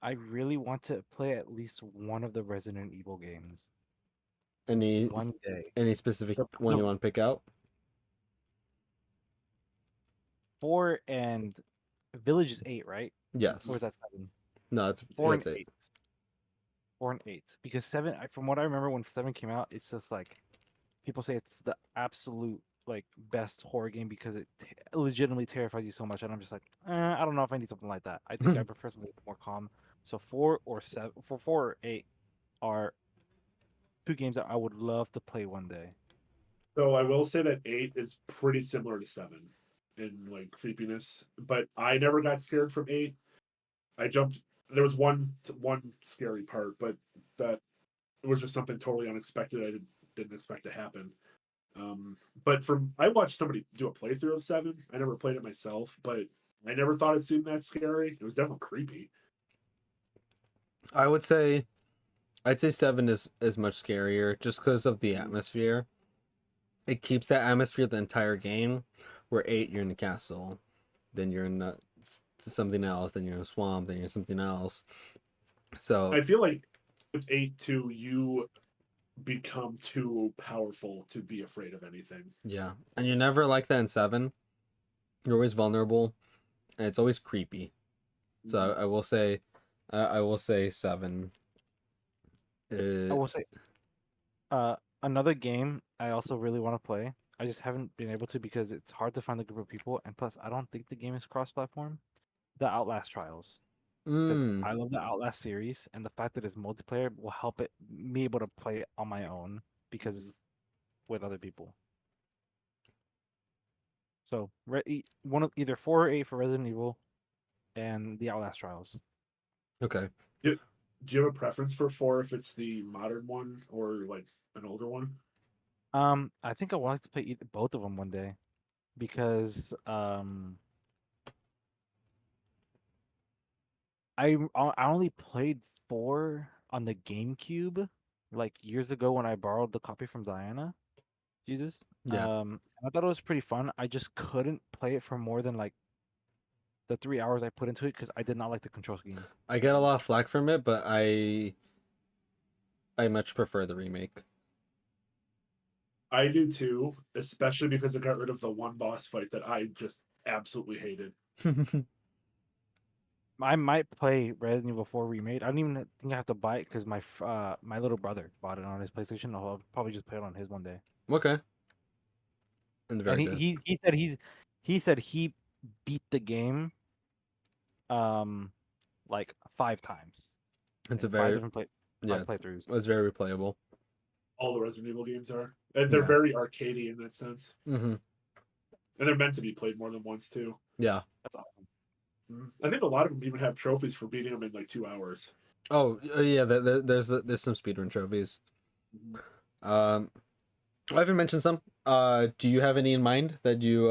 I really want to play at least one of the Resident Evil games Any one day. any specific the, one the, you want to pick out? 4 and Village is 8, right? Or is Yes. that 7? No, it's 4 and that's it. 8. 4 and 8. Because 7, from what I remember when 7 came out, it's just like people say it's the absolute like best horror game because it legitimately terrifies you so much, and I'm just like, I don't know if I need something like that. I think I prefer something more calm. So 4 or 7, for 4 or 8 are two games that I would love to play one day. so I will say that 8 is pretty similar to 7 in like creepiness, but I never got scared from 8. I jumped. There was one scary part, but that was just something totally unexpected. I didn't expect to happen. But from I watched somebody do a playthrough of 7. I never played it myself, but I never thought it seemed that scary. It was definitely creepy. I would say I'd say 7 is much scarier just because of the atmosphere. It keeps that atmosphere the entire game. Where 8, you're in the castle, then you're in something else, then you're in a swamp, then you're in something else. So I feel like with 8 too, you become too powerful to be afraid of anything. yeah, and you're never like that in 7. You're always vulnerable, and it's always creepy. So Mhm. I will say 7. I Uh, will say, another game I also really want to play. I just haven't been able to because it's hard to find a group of people, and plus, I don't think the game is cross-platform. The Outlast Trials, because mm, I love the Outlast series, and the fact that it's multiplayer will help it me able to play it on my own because it's with other people. So one of either 4 or 8 for Resident Evil and the Outlast Trials. okay. Do, do you have a preference for 4 if it's the modern one or like an older one? I think I would like to play both of them one day because I only played 4 on the GameCube like years ago when I borrowed the copy from Diana. Jesus. Yeah, I thought it was pretty fun. I just couldn't play it for more than like the 3 hours I put into it because I did not like the control scheme. I get a lot of flack from it, but I much prefer the remake. I do too, especially because it got rid of the one boss fight that I just absolutely hated. I might play Resident Evil 4 remade. I don't even think I have to buy it because my little brother bought it on his PlayStation. I'll probably just play it on his one day. Okay, and And very good. he said he beat the game um like 5 times It's a in five very different play yeah, five playthroughs. it's very replayable. All the Resident Evil games are. And they're Yeah. very arcadey in that sense. Mm-hmm. And they're meant to be played more than once too. Yeah. That's awesome. I think a lot of them even have trophies for beating them in like 2 hours. Oh, yeah. There's some speedrun trophies. Mhm. Um, I haven't mentioned some. Do you have any in mind that you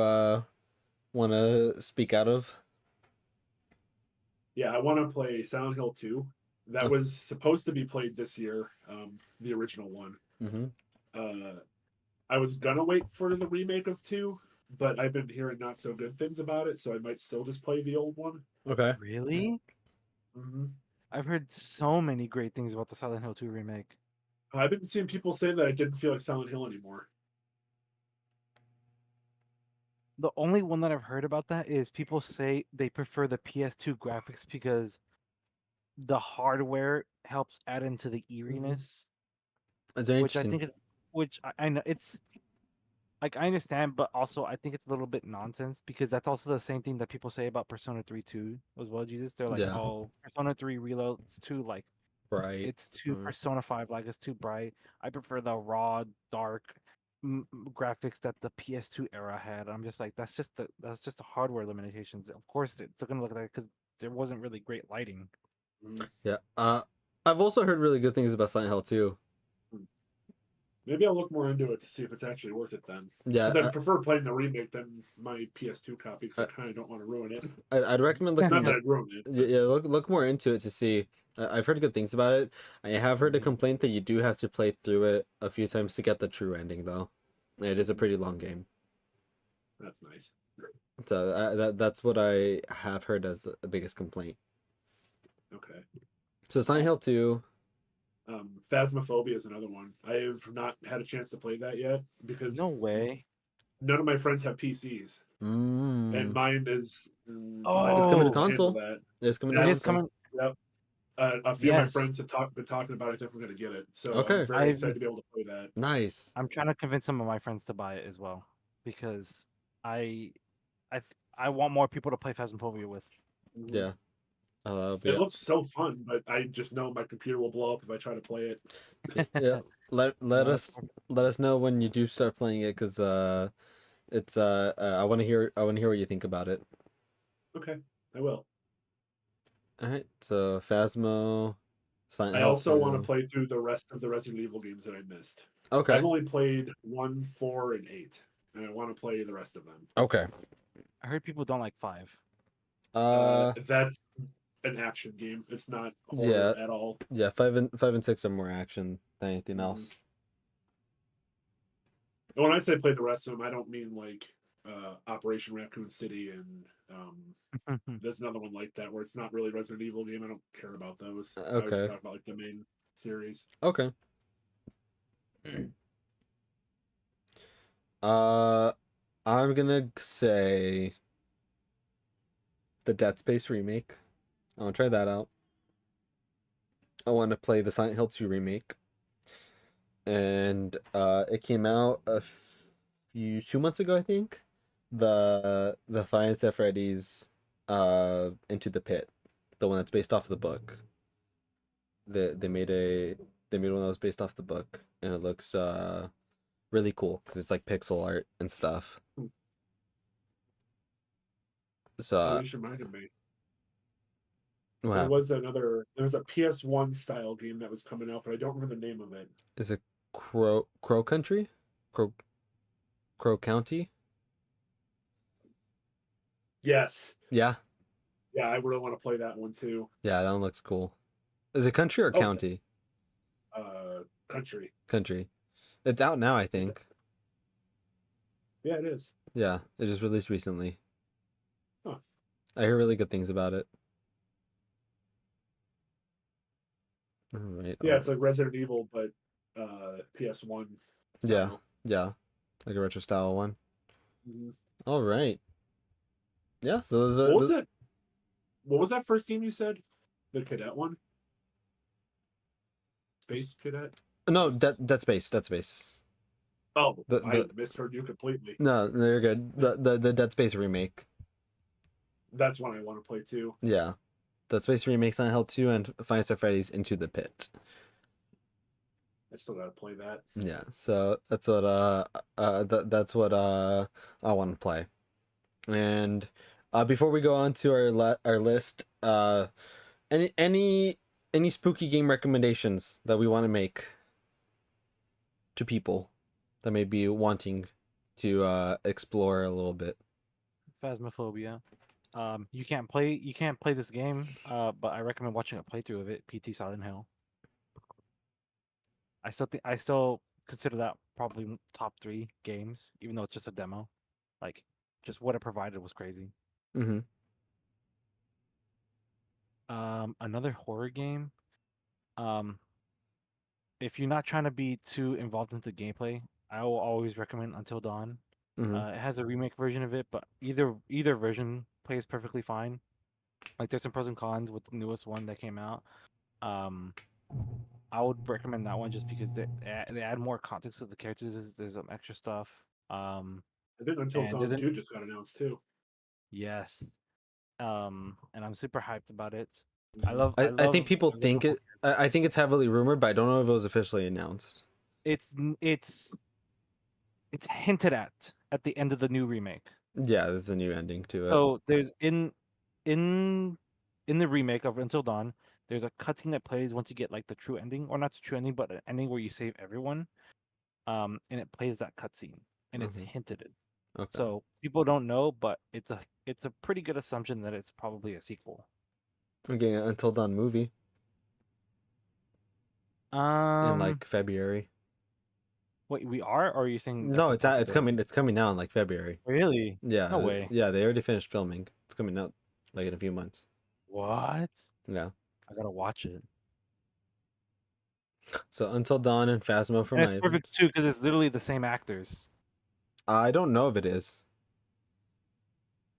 want to speak out of? Yeah, I want to play Silent Hill 2. That Oh, was supposed to be played this year, the original one. mm-hmm. Uh, I was gonna wait for the remake of 2, but I've been hearing not so good things about it, so I might still just play the old one. Okay. Really? Mm-hmm. I've heard so many great things about the Silent Hill 2 remake. I've been seeing people say that it didn't feel like Silent Hill anymore. The only one that I've heard about that is people say they prefer the PS2 graphics because the hardware helps add into the Mm-hmm. eeriness, That's very which I interesting. think is which I know it's like I understand, but also I think it's a little bit nonsense because that's also the same thing that people say about Persona 3 2 as well, Jesus. They're like, Yeah. oh, Persona 3 Reload's too like Right. it's too Persona 5 like it's too bright. I prefer the raw, dark graphics that the PS2 era had. I'm just like that's just the hardware limitations. Of course, it's gonna look like that because there wasn't really great lighting. Mm. Yeah. I've also heard really good things about Silent Hill 2. Maybe I'll look more into it to see if it's actually worth it then. Yeah, Because I prefer playing the remake than my PS2 copy because I I, kind of don't want to ruin it. I'd recommend looking Not that at I'd ruin it. yeah, look more into it to see. I've heard good things about it. I have heard a complaint that you do have to play through it a few times to get the true ending, though. It is a pretty long game. That's nice. So that's what I have heard as the biggest complaint. Okay. So Silent Hill 2. Phasmophobia is another one. I have not had a chance to play that yet because No way. none of my friends have PCs, and Mm. mine is. I It's don't coming to think Oh, we'll handle console. that. It's coming to it is That's console. coming. yep. A few of my Yes, friends have been talking about it. I think we're gonna get it. So I'm Okay. very I've excited to be able to play that. Nice. I'm trying to convince some of my friends to buy it as well because I I want more people to play Phasmophobia with. Mhm. Yeah. But It yeah. looks so fun, but I just know my computer will blow up if I try to play it. Yeah. Let No, it's let us know when you do start playing it, because it's I want to hear what you think about it. Okay, I will. All right. So Phasmo, Silent I Hill also want to 2. play through the rest of the Resident Evil games that I missed. I've Okay. only played 1, 4, and 8, and I want to play the rest of them. Okay. I heard people don't like 5. That's an action game. It's not Yeah. horror at all. Yeah, 5 and 6 are more action than anything Mhm. else. And when I say play the rest of them, I don't mean like Operation Raccoon City and there's another one like that where it's not really Resident Evil game. I don't care about those. I was just Okay. talking about like the main series. Okay. Uh, I'm gonna say the Dead Space remake. I want to try that out. I want to play the Silent Hill 2 remake, and it came out a few 2 months ago, I think. The Five Nights at Freddy's, Into the Pit, the one that's based off the book. They made one that was based off the book, and it looks really cool because it's like pixel art and stuff. So Oh, you just reminded me. what There happened? was a PS1 style game that was coming out, but I don't remember the name of it. Is it Crow Country? Crow Crow County? Yes. Yeah, Yeah, I really want to play that one too. yeah, that one looks cool. Is it country or Oh, it's county? country. Country. It's out now, I It's think. yeah, it is. Yeah, it just released recently. Huh. I hear really good things about it. All right. Yeah, it's like Resident Evil, but PS1 Yeah, style. yeah, like a retro style one. Mhm. All right. Yeah, so those are What was it? What was that first game you said? The cadet one? Space Cadet? no, Dead Space, Dead Space. Oh, I The misheard you completely. no, you're good. The Dead Space remake. That's one I want to play too. Yeah, Dead Space remake, Silent Hill 2, and Five Nights at Freddy's Into the Pit. I still gotta play that. Yeah, so that's what I want to play. And before we go on to our list, any any spooky game recommendations that we want to make to people that may be wanting to explore a little bit? Phasmophobia. You can't play this game, but I recommend watching a playthrough of it. PT Silent Hill. I still consider that probably top 3 games, even though it's just a demo. Like, just what it provided was crazy. Mm-hmm. Another horror game. Um, if you're not trying to be too involved into gameplay, I will always recommend Until Dawn. Mm-hmm. It has a remake version of it, but either version plays perfectly fine. Like, there's some pros and cons with the newest one that came out. Um, I would recommend that one just because they add more context to the characters. There's some extra stuff. I think Until And there's Dawn an 2 just got announced too. yes. And I'm super hyped about it. Mhm. I think people I love the think whole it. I think it's heavily rumored, but I don't know if it was officially announced. it's hinted at the end of the new remake. Yeah, there's a new ending to it. So there's in in the remake of Until Dawn, there's a cutscene that plays once you get like the true ending, or not the true ending, but an ending where you save everyone. And it plays that cutscene, and it's Mhm. hinted at. Okay. So people don't know, but it's a pretty good assumption that it's probably a sequel. We're getting an Until Dawn movie in Um, like February. wait, we are, or are you saying that's No, a it's possibility? coming. It's coming out in like February. Really? No Yeah, way. yeah. They already finished filming. It's coming out like in a few months. What? Yeah. I gotta watch it. So Until Dawn and Phasmo from And it's Ivan. perfect too, because it's literally the same actors. I don't know if it is.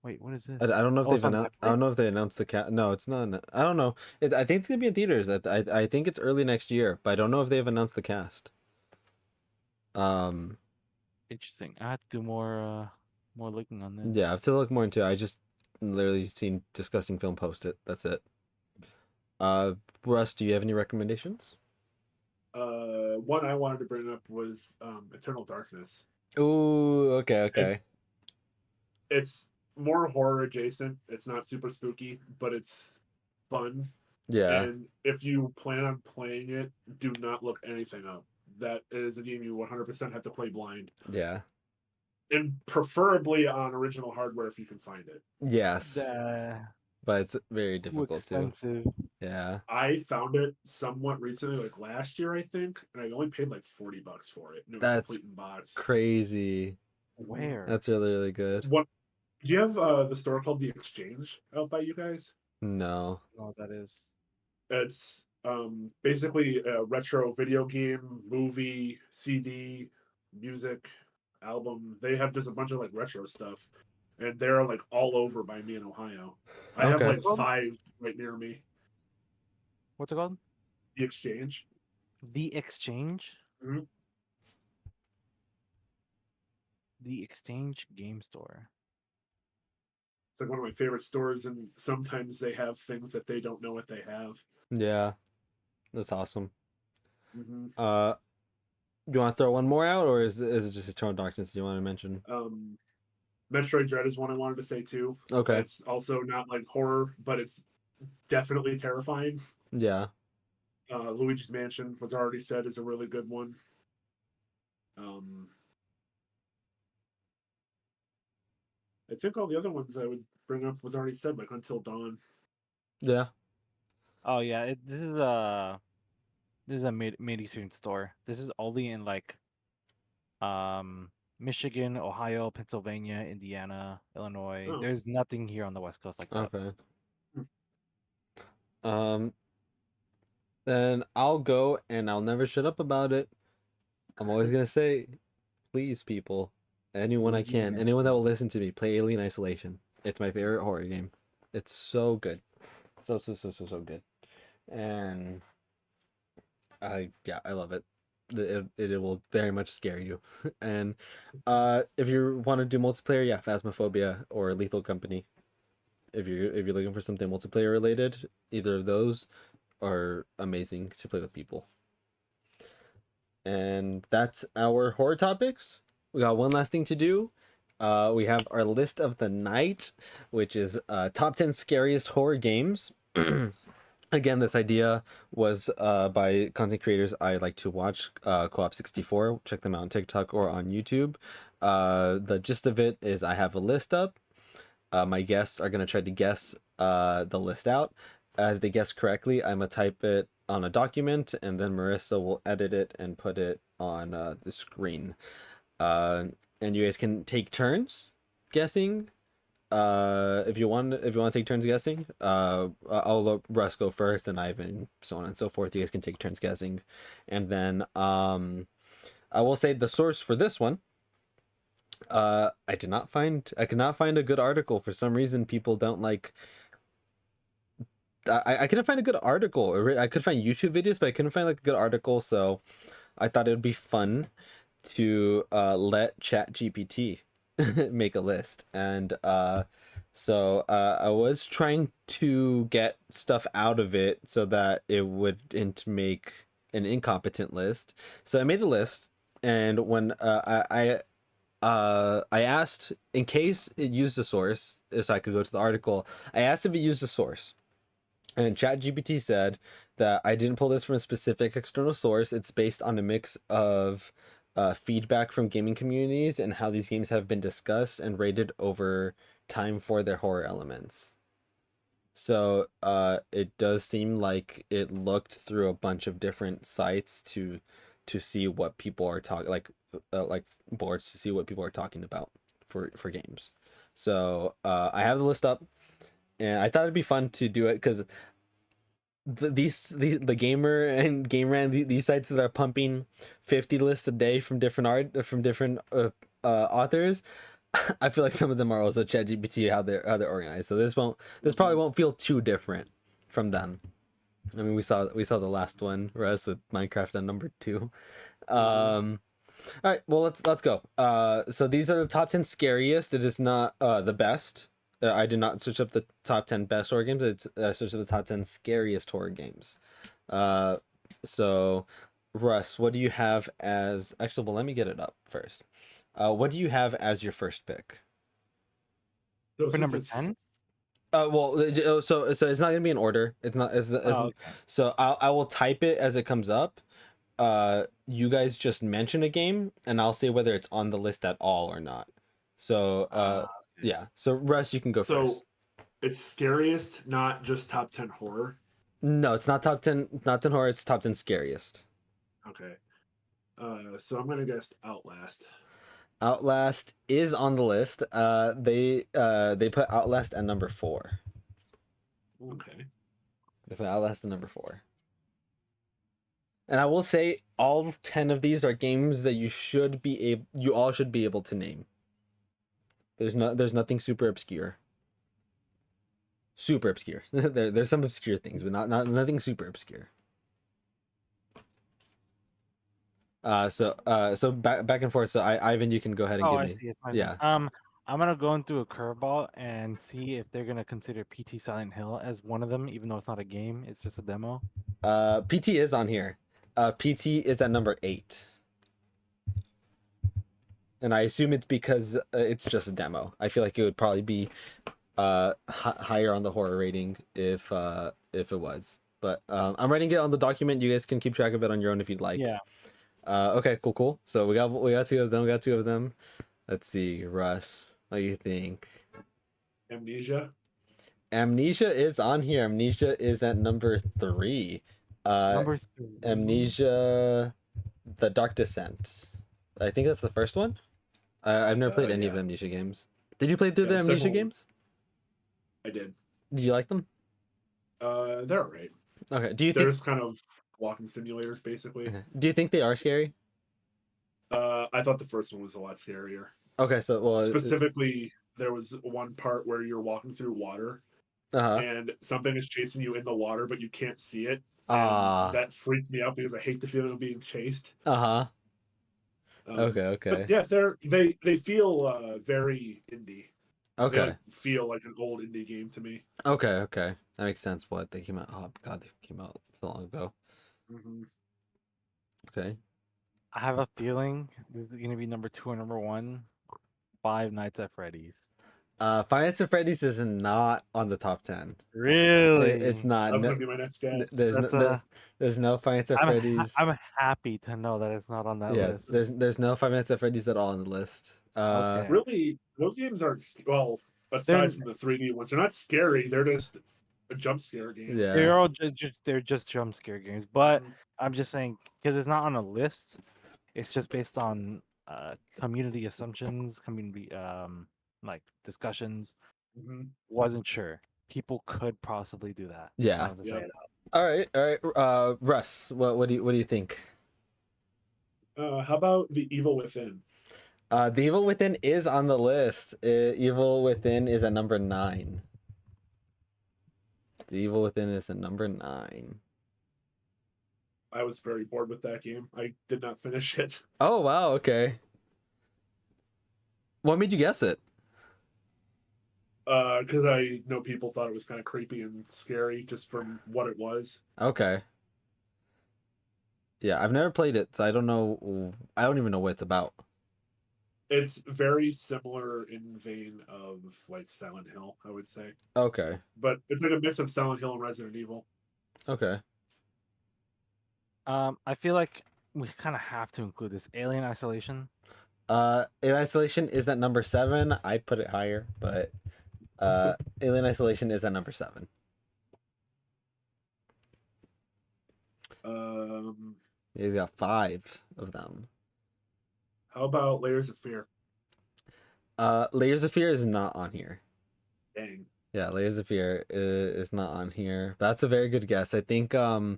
Wait, what is I this? don't know if Oh, they've it's on announced. I Netflix? don't know if they announced the cat. No, it's not. I don't know. I think it's gonna be in theaters. I think it's early next year, but I don't know if they've announced the cast. Um. Interesting. I have to do more looking on this. Yeah, I have to look more into it. I just literally seen disgusting film post it. That's it. Uh, Russ, do you have any recommendations? One I wanted to bring up was Eternal Darkness. Ooh, okay, It's okay. it's more horror adjacent. It's not super spooky, but it's fun. Yeah, And if you plan on playing it, do not look anything up. That is a game you 100% have to play blind, yeah, and preferably on original hardware if you can find it. yes, Uh, but it's very too difficult too. expensive. Yeah, I found it somewhat recently, like last year, I think, and I only paid like $40 for it, and it was that's complete in box. crazy. Mhm. Where? That's really, really good. What do you have the store called The Exchange out by you guys? No. Oh, that is. It's basically a retro video game, movie, CD, music, album. They have just a bunch of like retro stuff, and they're like all over by me in Ohio. I have Okay. like five right near me. What's it called? The Exchange. The Exchange? Mhm. The Exchange Game Store. It's like one of my favorite stores, and sometimes they have things that they don't know what they have. Yeah, that's awesome. Mm-hmm. Uh, you want to throw one more out, or is it just Eternal Darkness you want to mention? Metroid Dread is one I wanted to say too. Okay. It's also not like horror, but it's definitely terrifying. Yeah. Luigi's Mansion was already said is a really good one. Um, I think all the other ones I would bring up was already said, like Until Dawn. Yeah. Oh yeah, this is a mid Eastern store. This is only in like Michigan, Ohio, Pennsylvania, Indiana, Illinois. Oh, There's nothing here on the West Coast like that. Okay. hmm. Um, then I'll go and I'll never shut up about it. I'm always gonna say, please, people, anyone I can, anyone that will listen to me, play Alien Isolation. It's my favorite horror game. It's so good, so good, and I love it. It will very much scare you. And if you want to do multiplayer, yeah, Phasmophobia or Lethal Company. If you're looking for something multiplayer related, either of those are amazing to play with people. And that's our horror topics. We got one last thing to do. We have our list of the night, which is top 10 scariest horror games. Again, this idea was by content creators I like to watch, Co-op64. Check them out on TikTok or on YouTube. The gist of it is I have a list up. My guests are going to try to guess the list out. As they guess correctly, I'm going to type it on a document, and then Marissa will edit it and put it on the screen. And you guys can take turns guessing. If you want to take turns guessing, I'll let Russ go first, and Ivan, so on and so forth. You guys can take turns guessing, and then I will say the source for this one. I could not find a good article. For some reason, people don't like. I couldn't find a good article. I could find YouTube videos, but I couldn't find like a good article. So I thought it would be fun to let ChatGPT make a list. And so I was trying to get stuff out of it so that it wouldn't make an incompetent list. So I made the list, and when I asked, in case it used a source, so I could go to the article, I asked if it used a source. And ChatGPT said that I didn't pull this from a specific external source. It's based on a mix of feedback from gaming communities and how these games have been discussed and rated over time for their horror elements. So it does seem like it looked through a bunch of different sites to see what people are talking like boards to see what people are talking about for games. So I have the list up, and I thought it'd be fun to do it because the gamer and game ran these sites that are pumping 50 lists a day from different authors. I feel like some of them are also ChatGPT how they're organized. So this probably won't feel too different from them. I mean, we saw the last one, Russ, with Minecraft on number 2. All right, well let's go. So these are the top 10 scariest. It is not the best. I did not search up the top 10 best horror games. It's searched up the top 10 scariest horror games. So Russ, what do you have as? Actually, well, let me get it up first. What do you have as your first pick? So For since number it's 10? So it's not gonna be in order. It's not Oh, okay. so I will type it as it comes up. You guys just mention a game, and I'll say whether it's on the list at all or not. So Okay. yeah. So Russ, you can go first. so it's scariest, not just top 10 horror. No, it's not top 10. Not 10 horror. It's top 10 scariest. Okay. So I'm gonna guess Outlast. Outlast is on the list. They put Outlast at number 4. Okay. They put Outlast at number 4. And I will say all 10 of these are games that you all should be able to name. There's nothing super obscure. Super obscure. There's some obscure things, but nothing super obscure. So back and forth. So Ivan, you can go ahead and Oh, give I me. see. It's my Yeah. turn. I'm gonna go into a curveball and see if they're gonna consider PT Silent Hill as one of them, even though it's not a game, it's just a demo. PT is on here. PT is at number 8. And I assume it's because it's just a demo. I feel like it would probably be higher on the horror rating if it was. But I'm writing it on the document. You guys can keep track of it on your own if you'd like. Yeah. Okay, cool. So we got 2 of them. We got 2 of them. Let's see, Russ. What do you think? Amnesia. Amnesia is on here. Amnesia is at number 3. Number 3. Amnesia, The Dark Descent. I think that's the first one. I've never played any of the Yeah. Amnesia games. Did you play through Yeah, the Amnesia several- games? I did. Did you like them? They're alright. Okay. Do you They're think? just kind of walking simulators, basically. Okay. Do you think they are scary? I thought the first one was a lot scarier. Okay, so well, Specifically, there was one part where you're walking through water uh and something is chasing you in the water, but you can't see it. huh. And that freaked me out because I hate the feeling of being chased. Uh-huh. Okay. But yeah, they feel very indie. They Okay. like, feel like an old indie game to me. Okay. That makes sense. What they came out? Oh God, they came out so long ago. Mm-hmm. Okay. I have a feeling this is gonna be number 2 or number 1. Five Nights at Freddy's. Five Nights at Freddy's is not on the top 10. Really? It's not. That's No, gonna be my next guess. there's no Five Nights at Freddy's. I'm happy to know that it's not on that Yeah, list. there's no Five Nights at Freddy's at all on the list. Okay. Really, those games aren't well. Aside from the 3D ones, they're not scary. They're just a jump scare game. Yeah. They're all they're just jump scare games. But Mhm. I'm just saying because it's not on a list. It's just based on community assumptions, community like discussions. Mhm. Wasn't sure. People could possibly do that. Yeah. Wanted to say Yep. it. All right. Russ, what do you think? How about The Evil Within? The Evil Within is on the list. Evil Within is at number 9. The Evil Within is at number 9. I was very bored with that game. I did not finish it. Oh wow, okay. What made you guess it? Because I know people thought it was kind of creepy and scary just from what it was. Okay. Yeah, I've never played it, so I don't know. I don't even know what it's about. It's very similar in vein of like Silent Hill, I would say, Okay. but it's like a mix of Silent Hill and Resident Evil. Okay. I feel like we kind of have to include this Alien Isolation. Alien Isolation is at number 7. I put it higher, but Alien Isolation is at number 7. He's got 5 of them. How about Layers of Fear? Layers of Fear is not on here. Dang. Yeah, Layers of Fear is not on here. That's a very good guess. I think I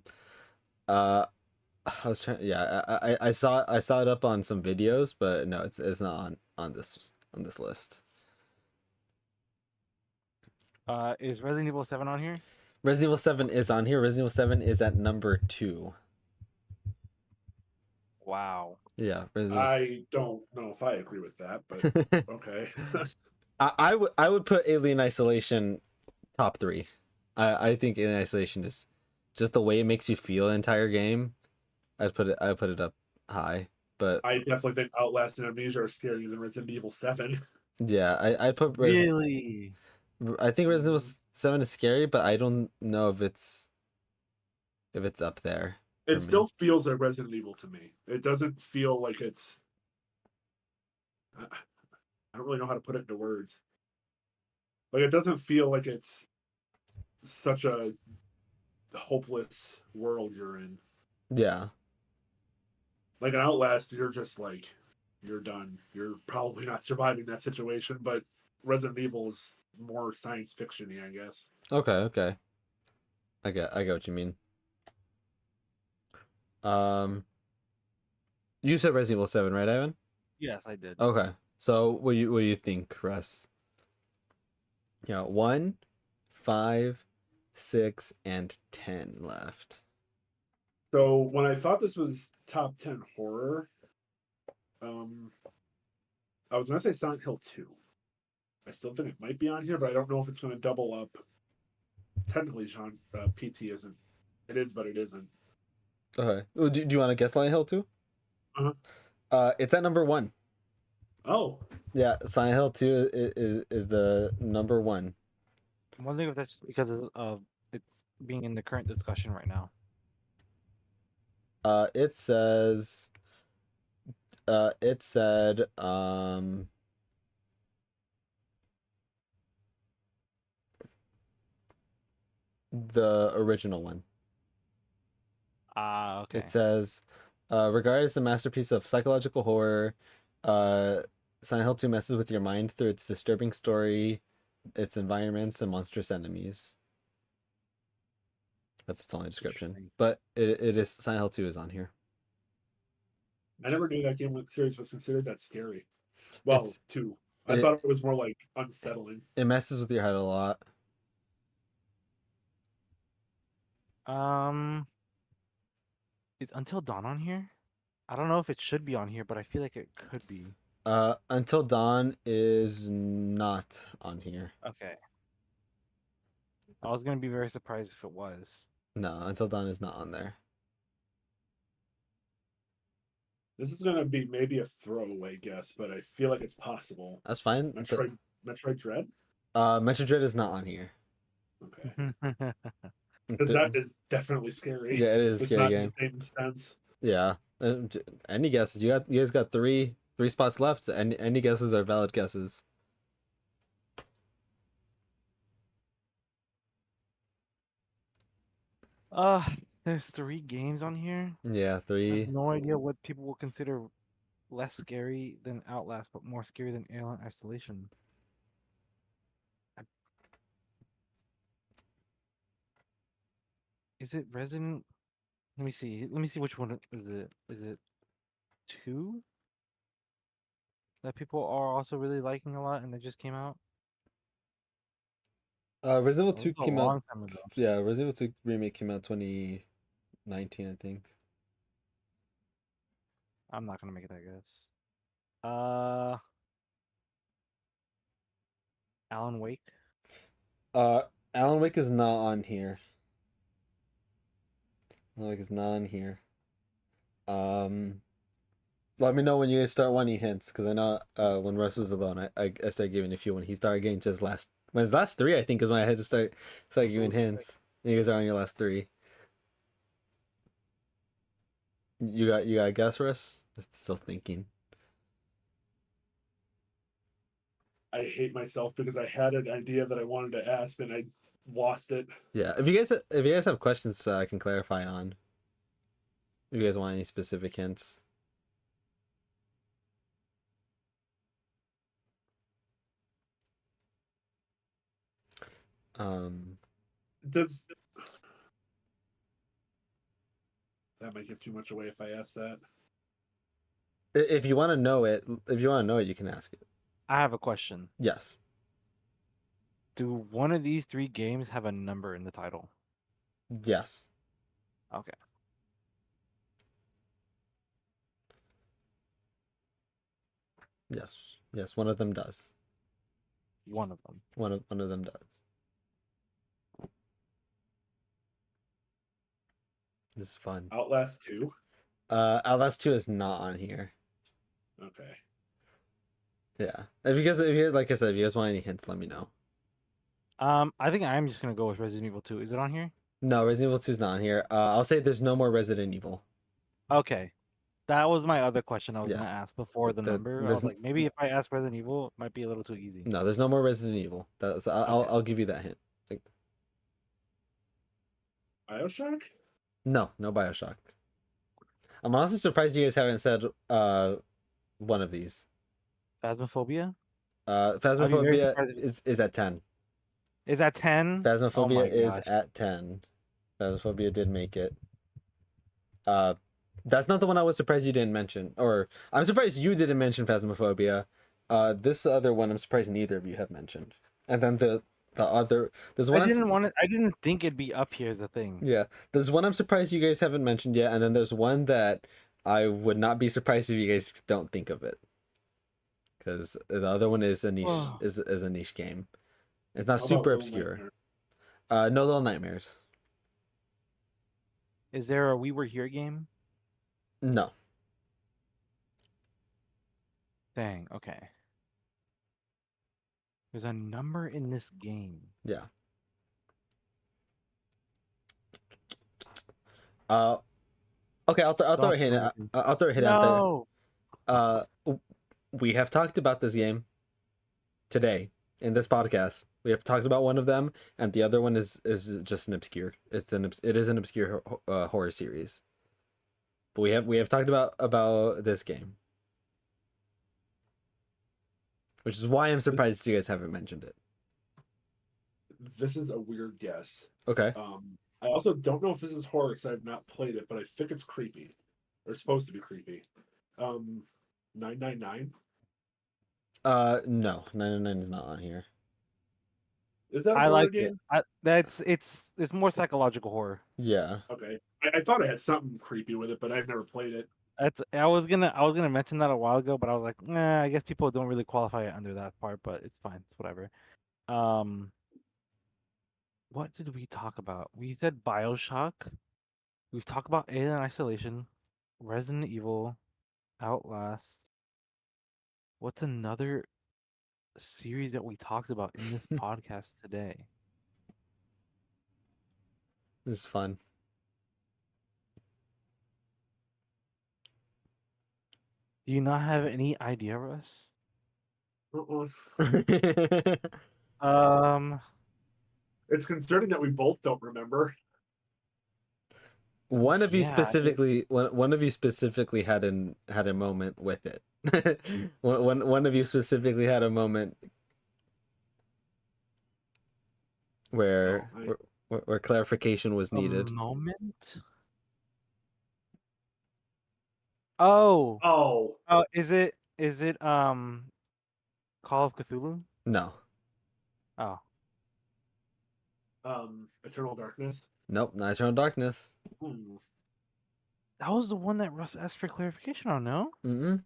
was trying. Yeah, I saw it up on some videos, but no, it's not on this list. Is Resident Evil 7 on here? Resident Evil 7 is on here. Resident Evil 7 is at number 2. Wow. Yeah, Resident I don't know if I agree with that, but Evil... okay. I would put Alien Isolation top 3. I think Alien Isolation is just the way it makes you feel the entire game. I'd put it up high, but I definitely think Outlast and Amnesia are scarier than Resident Evil 7. yeah, I'd put Really? I think Resident Evil 7 is scary, but I don't know if it's up there for It me. still feels like Resident Evil to me. It doesn't feel like it's. I don't really know how to put it into words. Like, it doesn't feel like it's such a hopeless world you're in. Yeah. Like an Outlast, you're just like, you're done. You're probably not surviving that situation, but Resident Evil is more science fiction-y, I guess. Okay. I get what you mean. Um, you said Resident Evil 7, right, Ivan? Yes, I did. Okay. So what do you think, Russ? Yeah, 1, 5, 6, and 10 left. So when I thought this was top 10 horror, um, I was going to say Silent Hill 2. I still think it might be on here, but I don't know if it's going to double up. Technically, Sean, PT isn't. It is, but it isn't. Okay. Oh, do you want to guess Silent Hill 2? Uh-huh. It's at number 1. Oh, Yeah, Silent Hill 2 is the number 1. I'm wondering if that's just because of it's being in the current discussion right now. It says it said the original one. Ah, okay. It says regarded as a masterpiece of psychological horror, Silent Hill 2 messes with your mind through its disturbing story, its environments, and monstrous enemies. That's its only description. Interesting. But it is Silent Hill 2 is on here. I never knew that game series was considered that scary. Well, It's- 2. I it- thought it was more like unsettling. It messes with your head a lot. Is Until Dawn on here? I don't know if it should be on here, but I feel like it could be. Until Dawn is not on here. Okay. I was gonna be very surprised if it was. No, Until Dawn is not on there. This is going to be maybe a throwaway guess, but I feel like it's possible. That's fine. Metroid Dread? Metro Dread is not on here. Okay. Because that is definitely scary. Yeah, it is a It's scary not game. in the same sense. Yeah. Any guesses? You guys got three spots left. Any guesses are valid guesses. There's 3 games on here. Yeah, I have 3. no idea what people will consider less scary than Outlast, but more scary than Alien Isolation. Is it Resident? Let me see. Let me see which one is it. Is it 2 that people are also really liking a lot and that just came out? Resident Evil That 2 was a came out. long time ago. Yeah, Resident Evil 2 remake came out 2019, I think. I'm not gonna make that guess. Alan Wake. Alan Wake is not on here. Alan Wake is not on here. Let me know when you guys start wanting hints, because I know when Russ was alone, I started giving a few when he started getting to his last three. I think is when I had to start giving hints. You guys are on your last three. You got a guess, Russ? Still thinking. I hate myself because I had an idea that I wanted to ask and I lost it. Yeah, if you guys have questions I can clarify on. If you guys want any specific hints. Um, Does that might give too much away if I ask that? if you want to know it, you can ask it. I have a question. Yes. Do one of these three games have a number in the title? Yes. Okay. Yes. Yes. One of them does. One of them. One of them does. This is fun. Outlast 2? Outlast 2 is not on here. Okay. Yeah. If you like I said, if you guys want any hints, let me know. I think I'm just gonna go with Resident Evil 2. Is it on here? No, Resident Evil 2 is not on here. I'll say there's no more Resident Evil. Okay. That was my other question I was Yeah. gonna ask before the number. I there's was like, maybe if I ask Resident Evil, it might be a little too easy. No, there's no more Resident Evil. Okay. I'll give you that hint. Bioshock? No BioShock. I'm honestly surprised you guys haven't said one of these. Phasmophobia? Phasmophobia surprised if- is at 10. Is that 10? Oh Phasmophobia my is gosh. at 10. Phasmophobia did make it. That's not the one I was surprised you didn't mention. Or I'm surprised you didn't mention Phasmophobia. This other one I'm surprised neither of you have mentioned. And then the other there's one I didn't think it'd be up here as a thing. Yeah, there's one I'm surprised you guys haven't mentioned yet, and then there's one that I would not be surprised if you guys don't think of it, because the other one is a niche is a niche game. It's not How about super Little obscure. Nightmare? No Little Nightmares. Is there a We Were Here game? No. Dang, okay. There's a number in this game. Yeah. Okay, I'll throw a hint. I'll throw a hint out there. We have talked about this game today in this podcast. We have talked about one of them, and the other one is just an obscure. It is an obscure horror series. But we have talked about this game, which is why I'm surprised you guys haven't mentioned it. This is a weird guess. Okay. I also don't know if this is horror because I've not played it, but I think it's creepy. Or supposed to be creepy. 999? No, 999 is not on here. Is that a I horror like game? it. It's more psychological horror. Yeah. Okay. I thought it had something creepy with it, but I've never played it. I was gonna mention that a while ago, but I was like, nah, I guess people don't really qualify it under that part, but it's fine, it's whatever. What did we talk about? We said BioShock. We've talked about Alien Isolation, Resident Evil, Outlast. What's another series that we talked about in this podcast today? This is fun. Do you not have any idea, Russ? It's concerning that we both don't remember. One of you Yeah, one of you specifically had a moment with it. One of you specifically had a moment where where clarification was needed. a moment. Oh, Oh. is it Call of Cthulhu? No. Oh, Eternal Darkness. Nope, not Eternal Darkness. that was the one that Russ asked for clarification on. No. Mm-mm.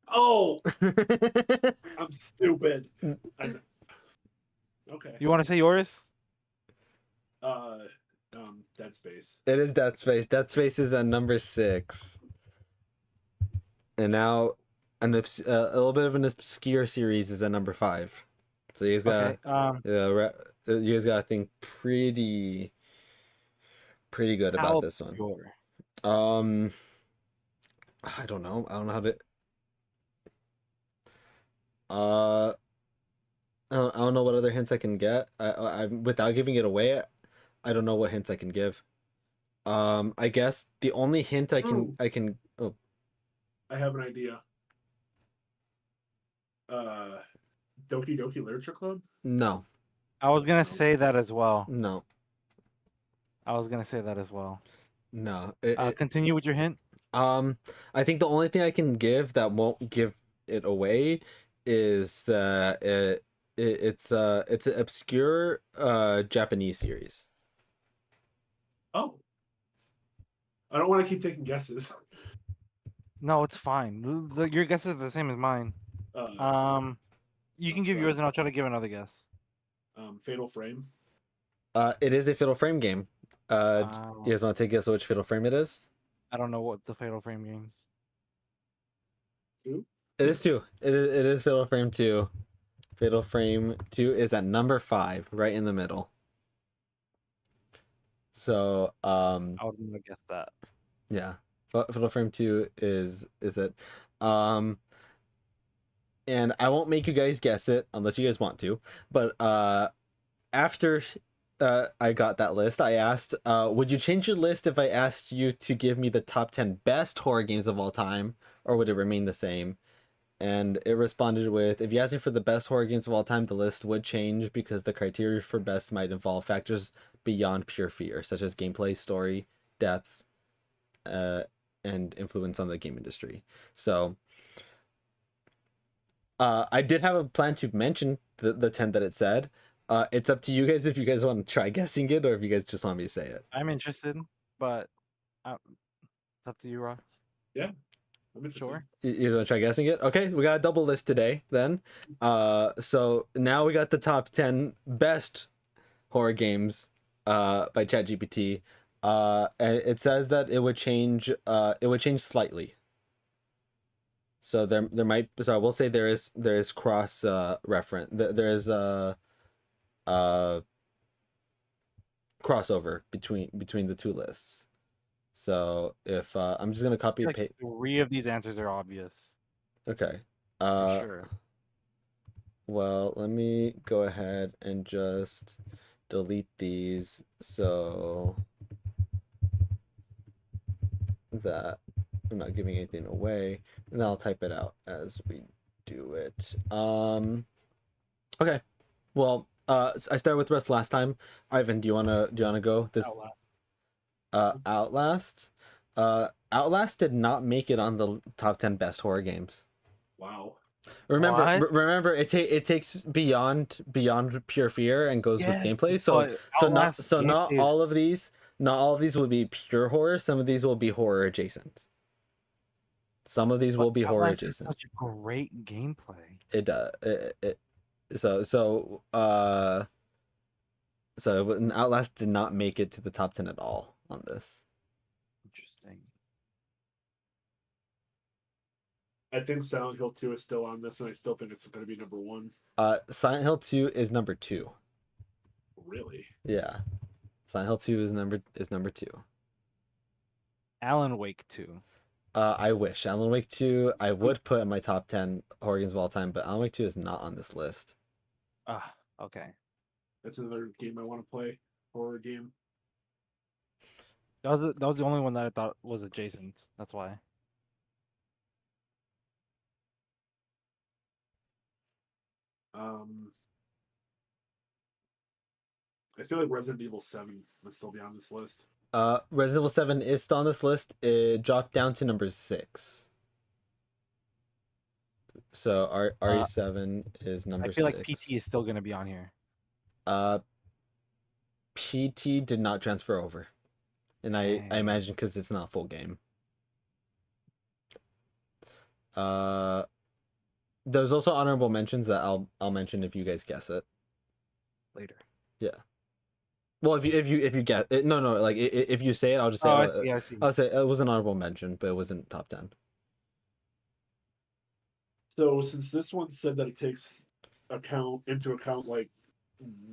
Oh, I'm stupid. Okay. You want to say yours? Dead Space. It is Dead Space. Dead Space is at number 6. And now a little bit of an obscure series is at number 5. So you guys Okay. you guys gotta think pretty good about How this one. obscure? Um, I don't know. I don't know how to. Uh, I don't know what other hints I can get. I without giving it away. I don't know what hints I can give. I guess the only hint Oh, I can. Oh I have an idea. Uh, Doki Doki Literature Club. no, I was gonna No. say that as well. no, I was gonna say that as well. no. Continue with your hint. I think the only thing I can give that won't give it away is that it's an obscure Japanese series. Oh, I don't want to keep taking guesses. No, it's fine. Your guesses are the same as mine. Uh, You can give yours, and I'll try to give another guess. Fatal Frame. It is a Fatal Frame game. You Um, guys want to take a guess which Fatal Frame it is? I don't know what the Fatal Frame games. Two. It is 2. It is Fatal Frame 2. Fatal Frame 2 is at number 5, right in the middle. So, I wouldn't have guessed that. yeah. Fatal Frame 2 is it. Um, and I won't make you guys guess it unless you guys want to. But after I got that list, I asked, would you change your list if I asked you to give me the top 10 best horror games of all time, or would it remain the same? And it responded with, if you ask me for the best horror games of all time, the list would change because the criteria for best might involve factors beyond pure fear, such as gameplay, story, depth, and influence on the game industry. So I did have a plan to mention the 10 that it said. It's up to you guys if you guys want to try guessing it or if you guys just want me to say it. I'm interested, but it's up to you, Ross. Yeah, I'm interested. Sure. You want to try guessing it? Okay, we got a double list today then. So now we got the top 10 best horror games by ChatGPT. And it says that it would change slightly. So there might, so I will say there is cross reference, there is crossover between the two lists. So if I'm just gonna I copy feel and like paste. 3 of these answers are obvious Okay. for sure. Well, let me go ahead and just delete these so that I'm not giving anything away, and then I'll type it out as we do it. Okay. Well, I started with Russ last time. Ivan, do you wanna go this? Outlast. Outlast did not make it on the top 10 best horror games. Wow. Remember, What? remember, it takes beyond pure fear and goes with Yes, gameplay. So but so not Outlast so not gameplay is all of these will be pure horror. Some of these will be horror adjacent. Some of these but will be horror Outlast is adjacent. such a great gameplay. It so Outlast did not make it to the top 10 at all on this. Interesting. I think Silent Hill 2 is still on this, and I still think it's going to be number 1. Silent Hill 2 is number 2. Really? Yeah. Silent Hill 2 is number 2. Alan Wake 2. I wish Alan Wake 2 I would put in my top 10 horror games of all time, but Alan Wake 2 is not on this list. Okay. That's another game I want to play. Horror game. That was the only one that I thought was adjacent. That's why. I feel like Resident Evil 7 would still be on this list. Resident Evil 7 is still on this list. It dropped down to number 6. So RE7 is number 6. I feel like PT is still gonna be on here. PT did not transfer over. And I imagine because it's not a full game. There's also honorable mentions that I'll mention if you guys guess it Later. Yeah. Well, if you get it, no, like if you say it, I'll just say I see. I'll say it was an honorable mention, but it wasn't top 10. So since this one said that it takes into account like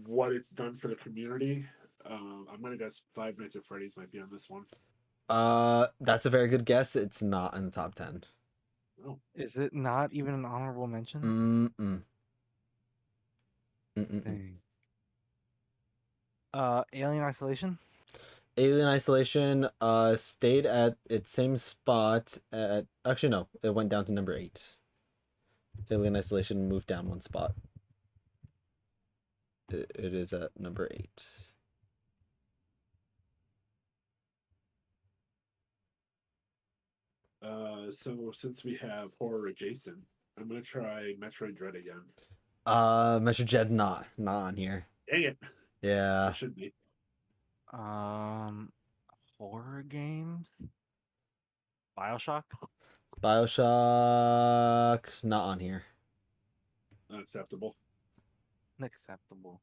what it's done for the community, I'm gonna guess Five Nights at Freddy's might be on this one. That's a very good guess. It's not in the top 10. Oh, Is it not even an honorable mention? Mm-mm. Mm-mm. Dang. Alien Isolation. Alien Isolation stayed at its same spot at actually no, it went down to number 8. Alien Isolation moved down one spot. It is at number 8. So since we have horror adjacent, I'm gonna try Metroid Dread again. Metro Jed not on here. Dang it! Yeah. It should be. Horror games. BioShock. BioShock not on here. Unacceptable. Unacceptable.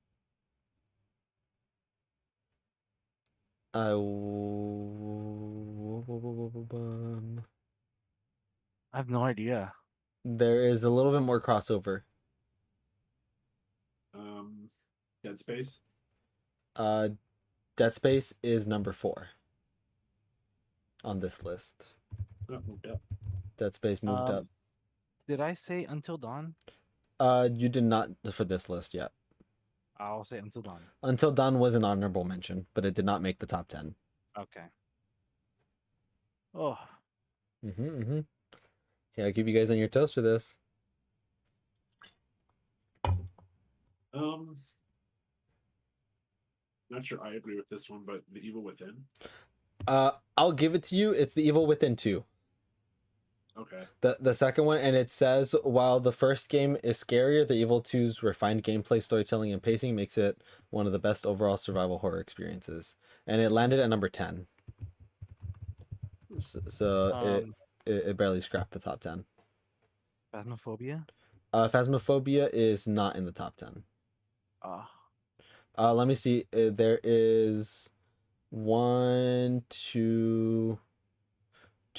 I have no idea. There is a little bit more crossover. Dead Space. Uh, Dead Space is number 4 on this list. Oh, moved up. Dead Space moved up. Did I say Until Dawn? You did not for this list yet. I'll say Until Dawn. Until Dawn was an honorable mention, but it did not make the top 10. Okay. Oh, Yeah, I'll keep you guys on your toes for this. Not sure I agree with this one, but The Evil Within. I'll give it to you. It's The Evil Within 2. Okay. The second one, and it says while the first game is scarier, The Evil 2's refined gameplay, storytelling, and pacing makes it one of the best overall survival horror experiences. And it landed at number 10. So it barely scrapped the top 10. Phasmophobia. Phasmophobia is not in the top 10. Let me see. There is two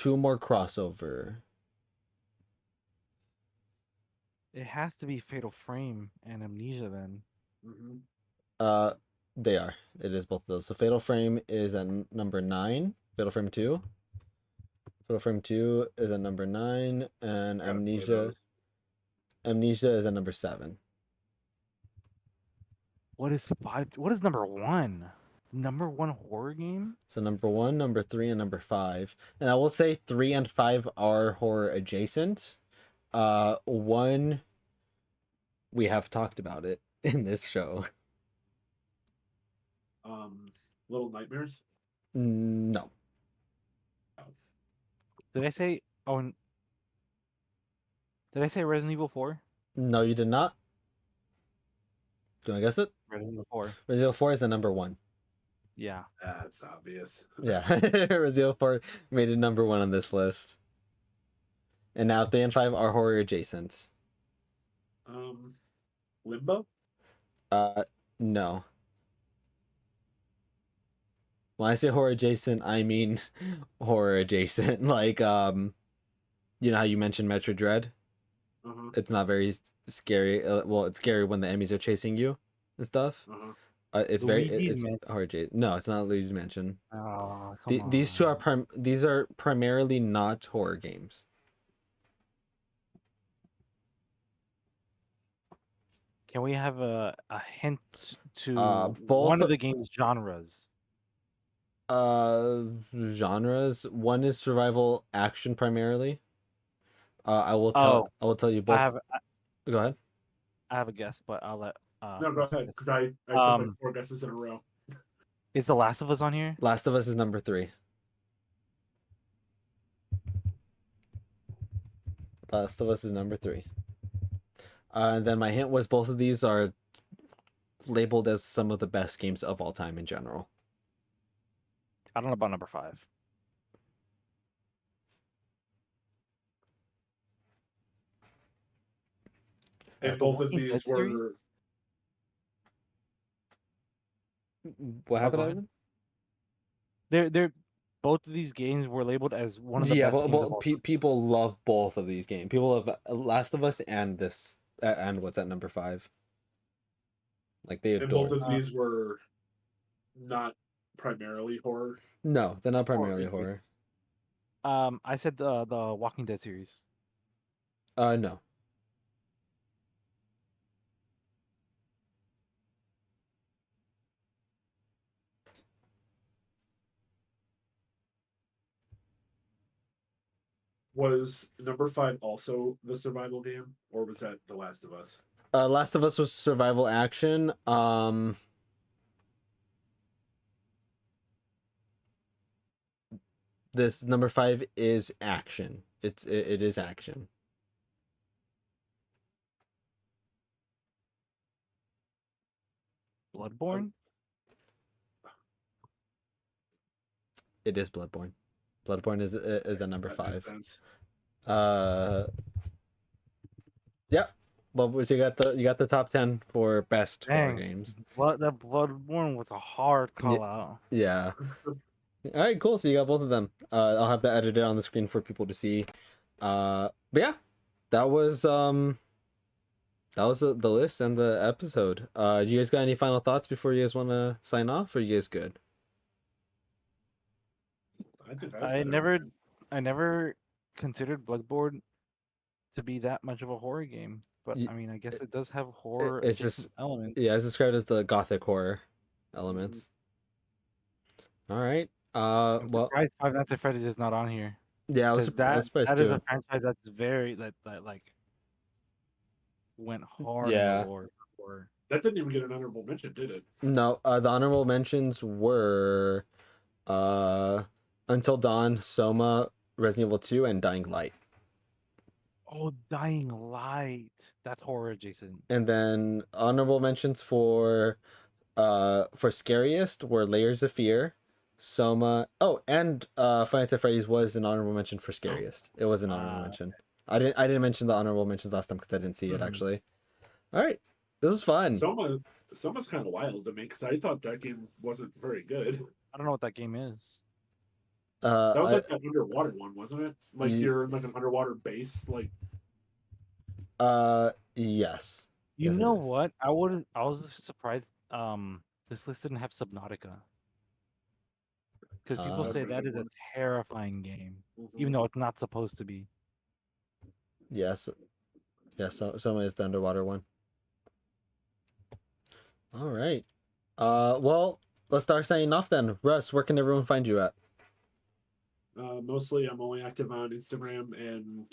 more crossover. It has to be Fatal Frame and Amnesia then. They are. It is both of those. So Fatal Frame is at number 9. Fatal Frame 2. Fatal Frame 2 is at number 9, and Amnesia is at number 7. What is number 1? Number 1 horror game? So number 1, number 3, and number 5. And I will say 3 and 5 are horror adjacent. 1, we have talked about it in this show. Little Nightmares. No. Did I say? Did I say Resident Evil 4? No, you did not. Do I guess it? Resident Evil 4. Resident Evil 4 is the number 1. Yeah. That's obvious. Yeah, Resident Evil 4 made it number 1 on this list. And now 3 and 5 are horror adjacent. Limbo? No. When I say horror adjacent, I mean horror adjacent. Like, you know how you mentioned Metro Dread? It's not very scary. Well, it's scary when the enemies are chasing you and stuff. It's horror adjacent. No, it's not Luigi's Mansion. Oh, come on. These two are these are primarily not horror games. Can we have a hint to both one of the game's genres? Genres. One is survival action primarily. I will tell you both. Go ahead. I have a guess, but I'll let. No, go ahead, because I took like 4 guesses in a row. Is The Last of Us on here? Last of Us is number 3. Last of Us is number 3. And then my hint was both of these are labeled as some of the best games of all time in general. I don't know about number 5. And both of these were. What happened, Ivan? They're both of these games were labeled as one of the Yeah, best games of well all time. people love both of these games. People love Last of Us and this and what's at number 5. Like they And adore both of them. these were not primarily horror. No, they're not Or primarily horror. I said the Walking Dead series. No. Was number 5 also the survival game, or was that The Last of Us? Last of Us was survival action. This number 5 is action. It is action. Bloodborne. It is Bloodborne. Bloodborne is a number That makes 5. sense. Yeah. Well, you got the top 10 for best horror Dang, games. that Bloodborne was a hard call out. Yeah. All right, cool. So you got both of them. I'll have that edited on the screen for people to see. But yeah, that was the list and the episode. You guys got any final thoughts before you guys want to sign off? Or are you guys good? I think I never considered Bloodborne to be that much of a horror game, but Y- I mean, I guess it does have horror It's adjacent just elements. yeah, it's described as the gothic horror elements. All right. I'm Well, surprised Five Nights at Freddy's is not on here yeah, I was because that surprised that is too. a franchise that's very that like went hard in the Yeah. lore for horror. That didn't even get an honorable mention, did it? No, the honorable mentions were uh Until Dawn, Soma, Resident Evil 2, and Dying Light. Oh, Dying Light. That's horror adjacent. And then honorable mentions for Scariest were Layers of Fear, Soma. Oh, and Five Nights at Freddy's was an honorable mention for Scariest. It was an honorable mention. I didn't mention the honorable mentions last time because I didn't see it Mhm. actually. All right, this was fun. Soma's kind of wild to me because I thought that game wasn't very good. I don't know what that game is. That was I, like that underwater one, wasn't it? Like Ye- you're in like an underwater base. Like yes. You Yes, it know is. what? I was surprised. This list didn't have Subnautica because people Uh, say That'd be a that good is a one. terrifying game, Mhm. even though it's not supposed to be. yes, yeah. Soma is the underwater one. All right. Well, let's start signing off then. Russ, where can everyone find you at? Mostly, I'm only active on Instagram and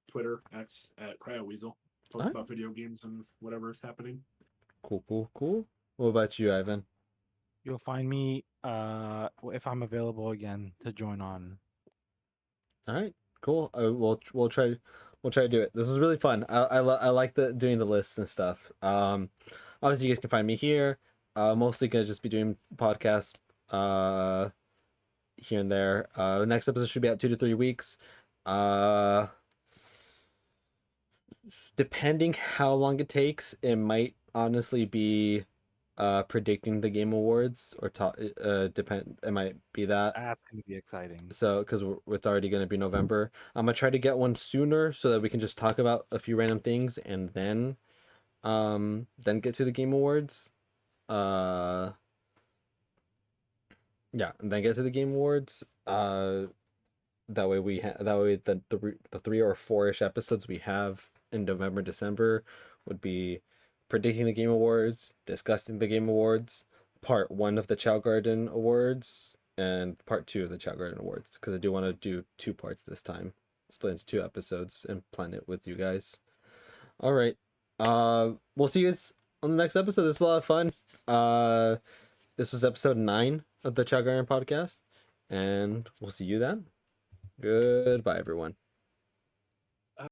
Twitter at CryoWeasel. Post Alright. about video games and whatever is happening. Cool. What about you, Ivan? You'll find me if I'm available again to join on. All right, cool. We'll try to do it. This was really fun. I like doing the lists and stuff. Obviously you guys can find me here. Mostly gonna just be doing podcasts here and there. Next episode should be out 2 to 3 weeks. Depending how long it takes, it might honestly be predicting the game awards or depend. It might be that. That's gonna be exciting. So because it's already going to be November, I'm gonna try to get one sooner so that we can just talk about a few random things and then get to the game awards. Yeah, and then get to the game awards. That way the 3 or 4ish episodes we have in November, December would be predicting the game awards, discussing the game awards, part 1 of the Chao Garden Awards, and part 2 of the Chao Garden Awards, because I do want to do 2 parts this time, split into 2 episodes and plan it with you guys. All right, we'll see you guys on the next episode. This was a lot of fun. This was episode 9 of the Chao Garden Podcast, and we'll see you then. Goodbye, everyone.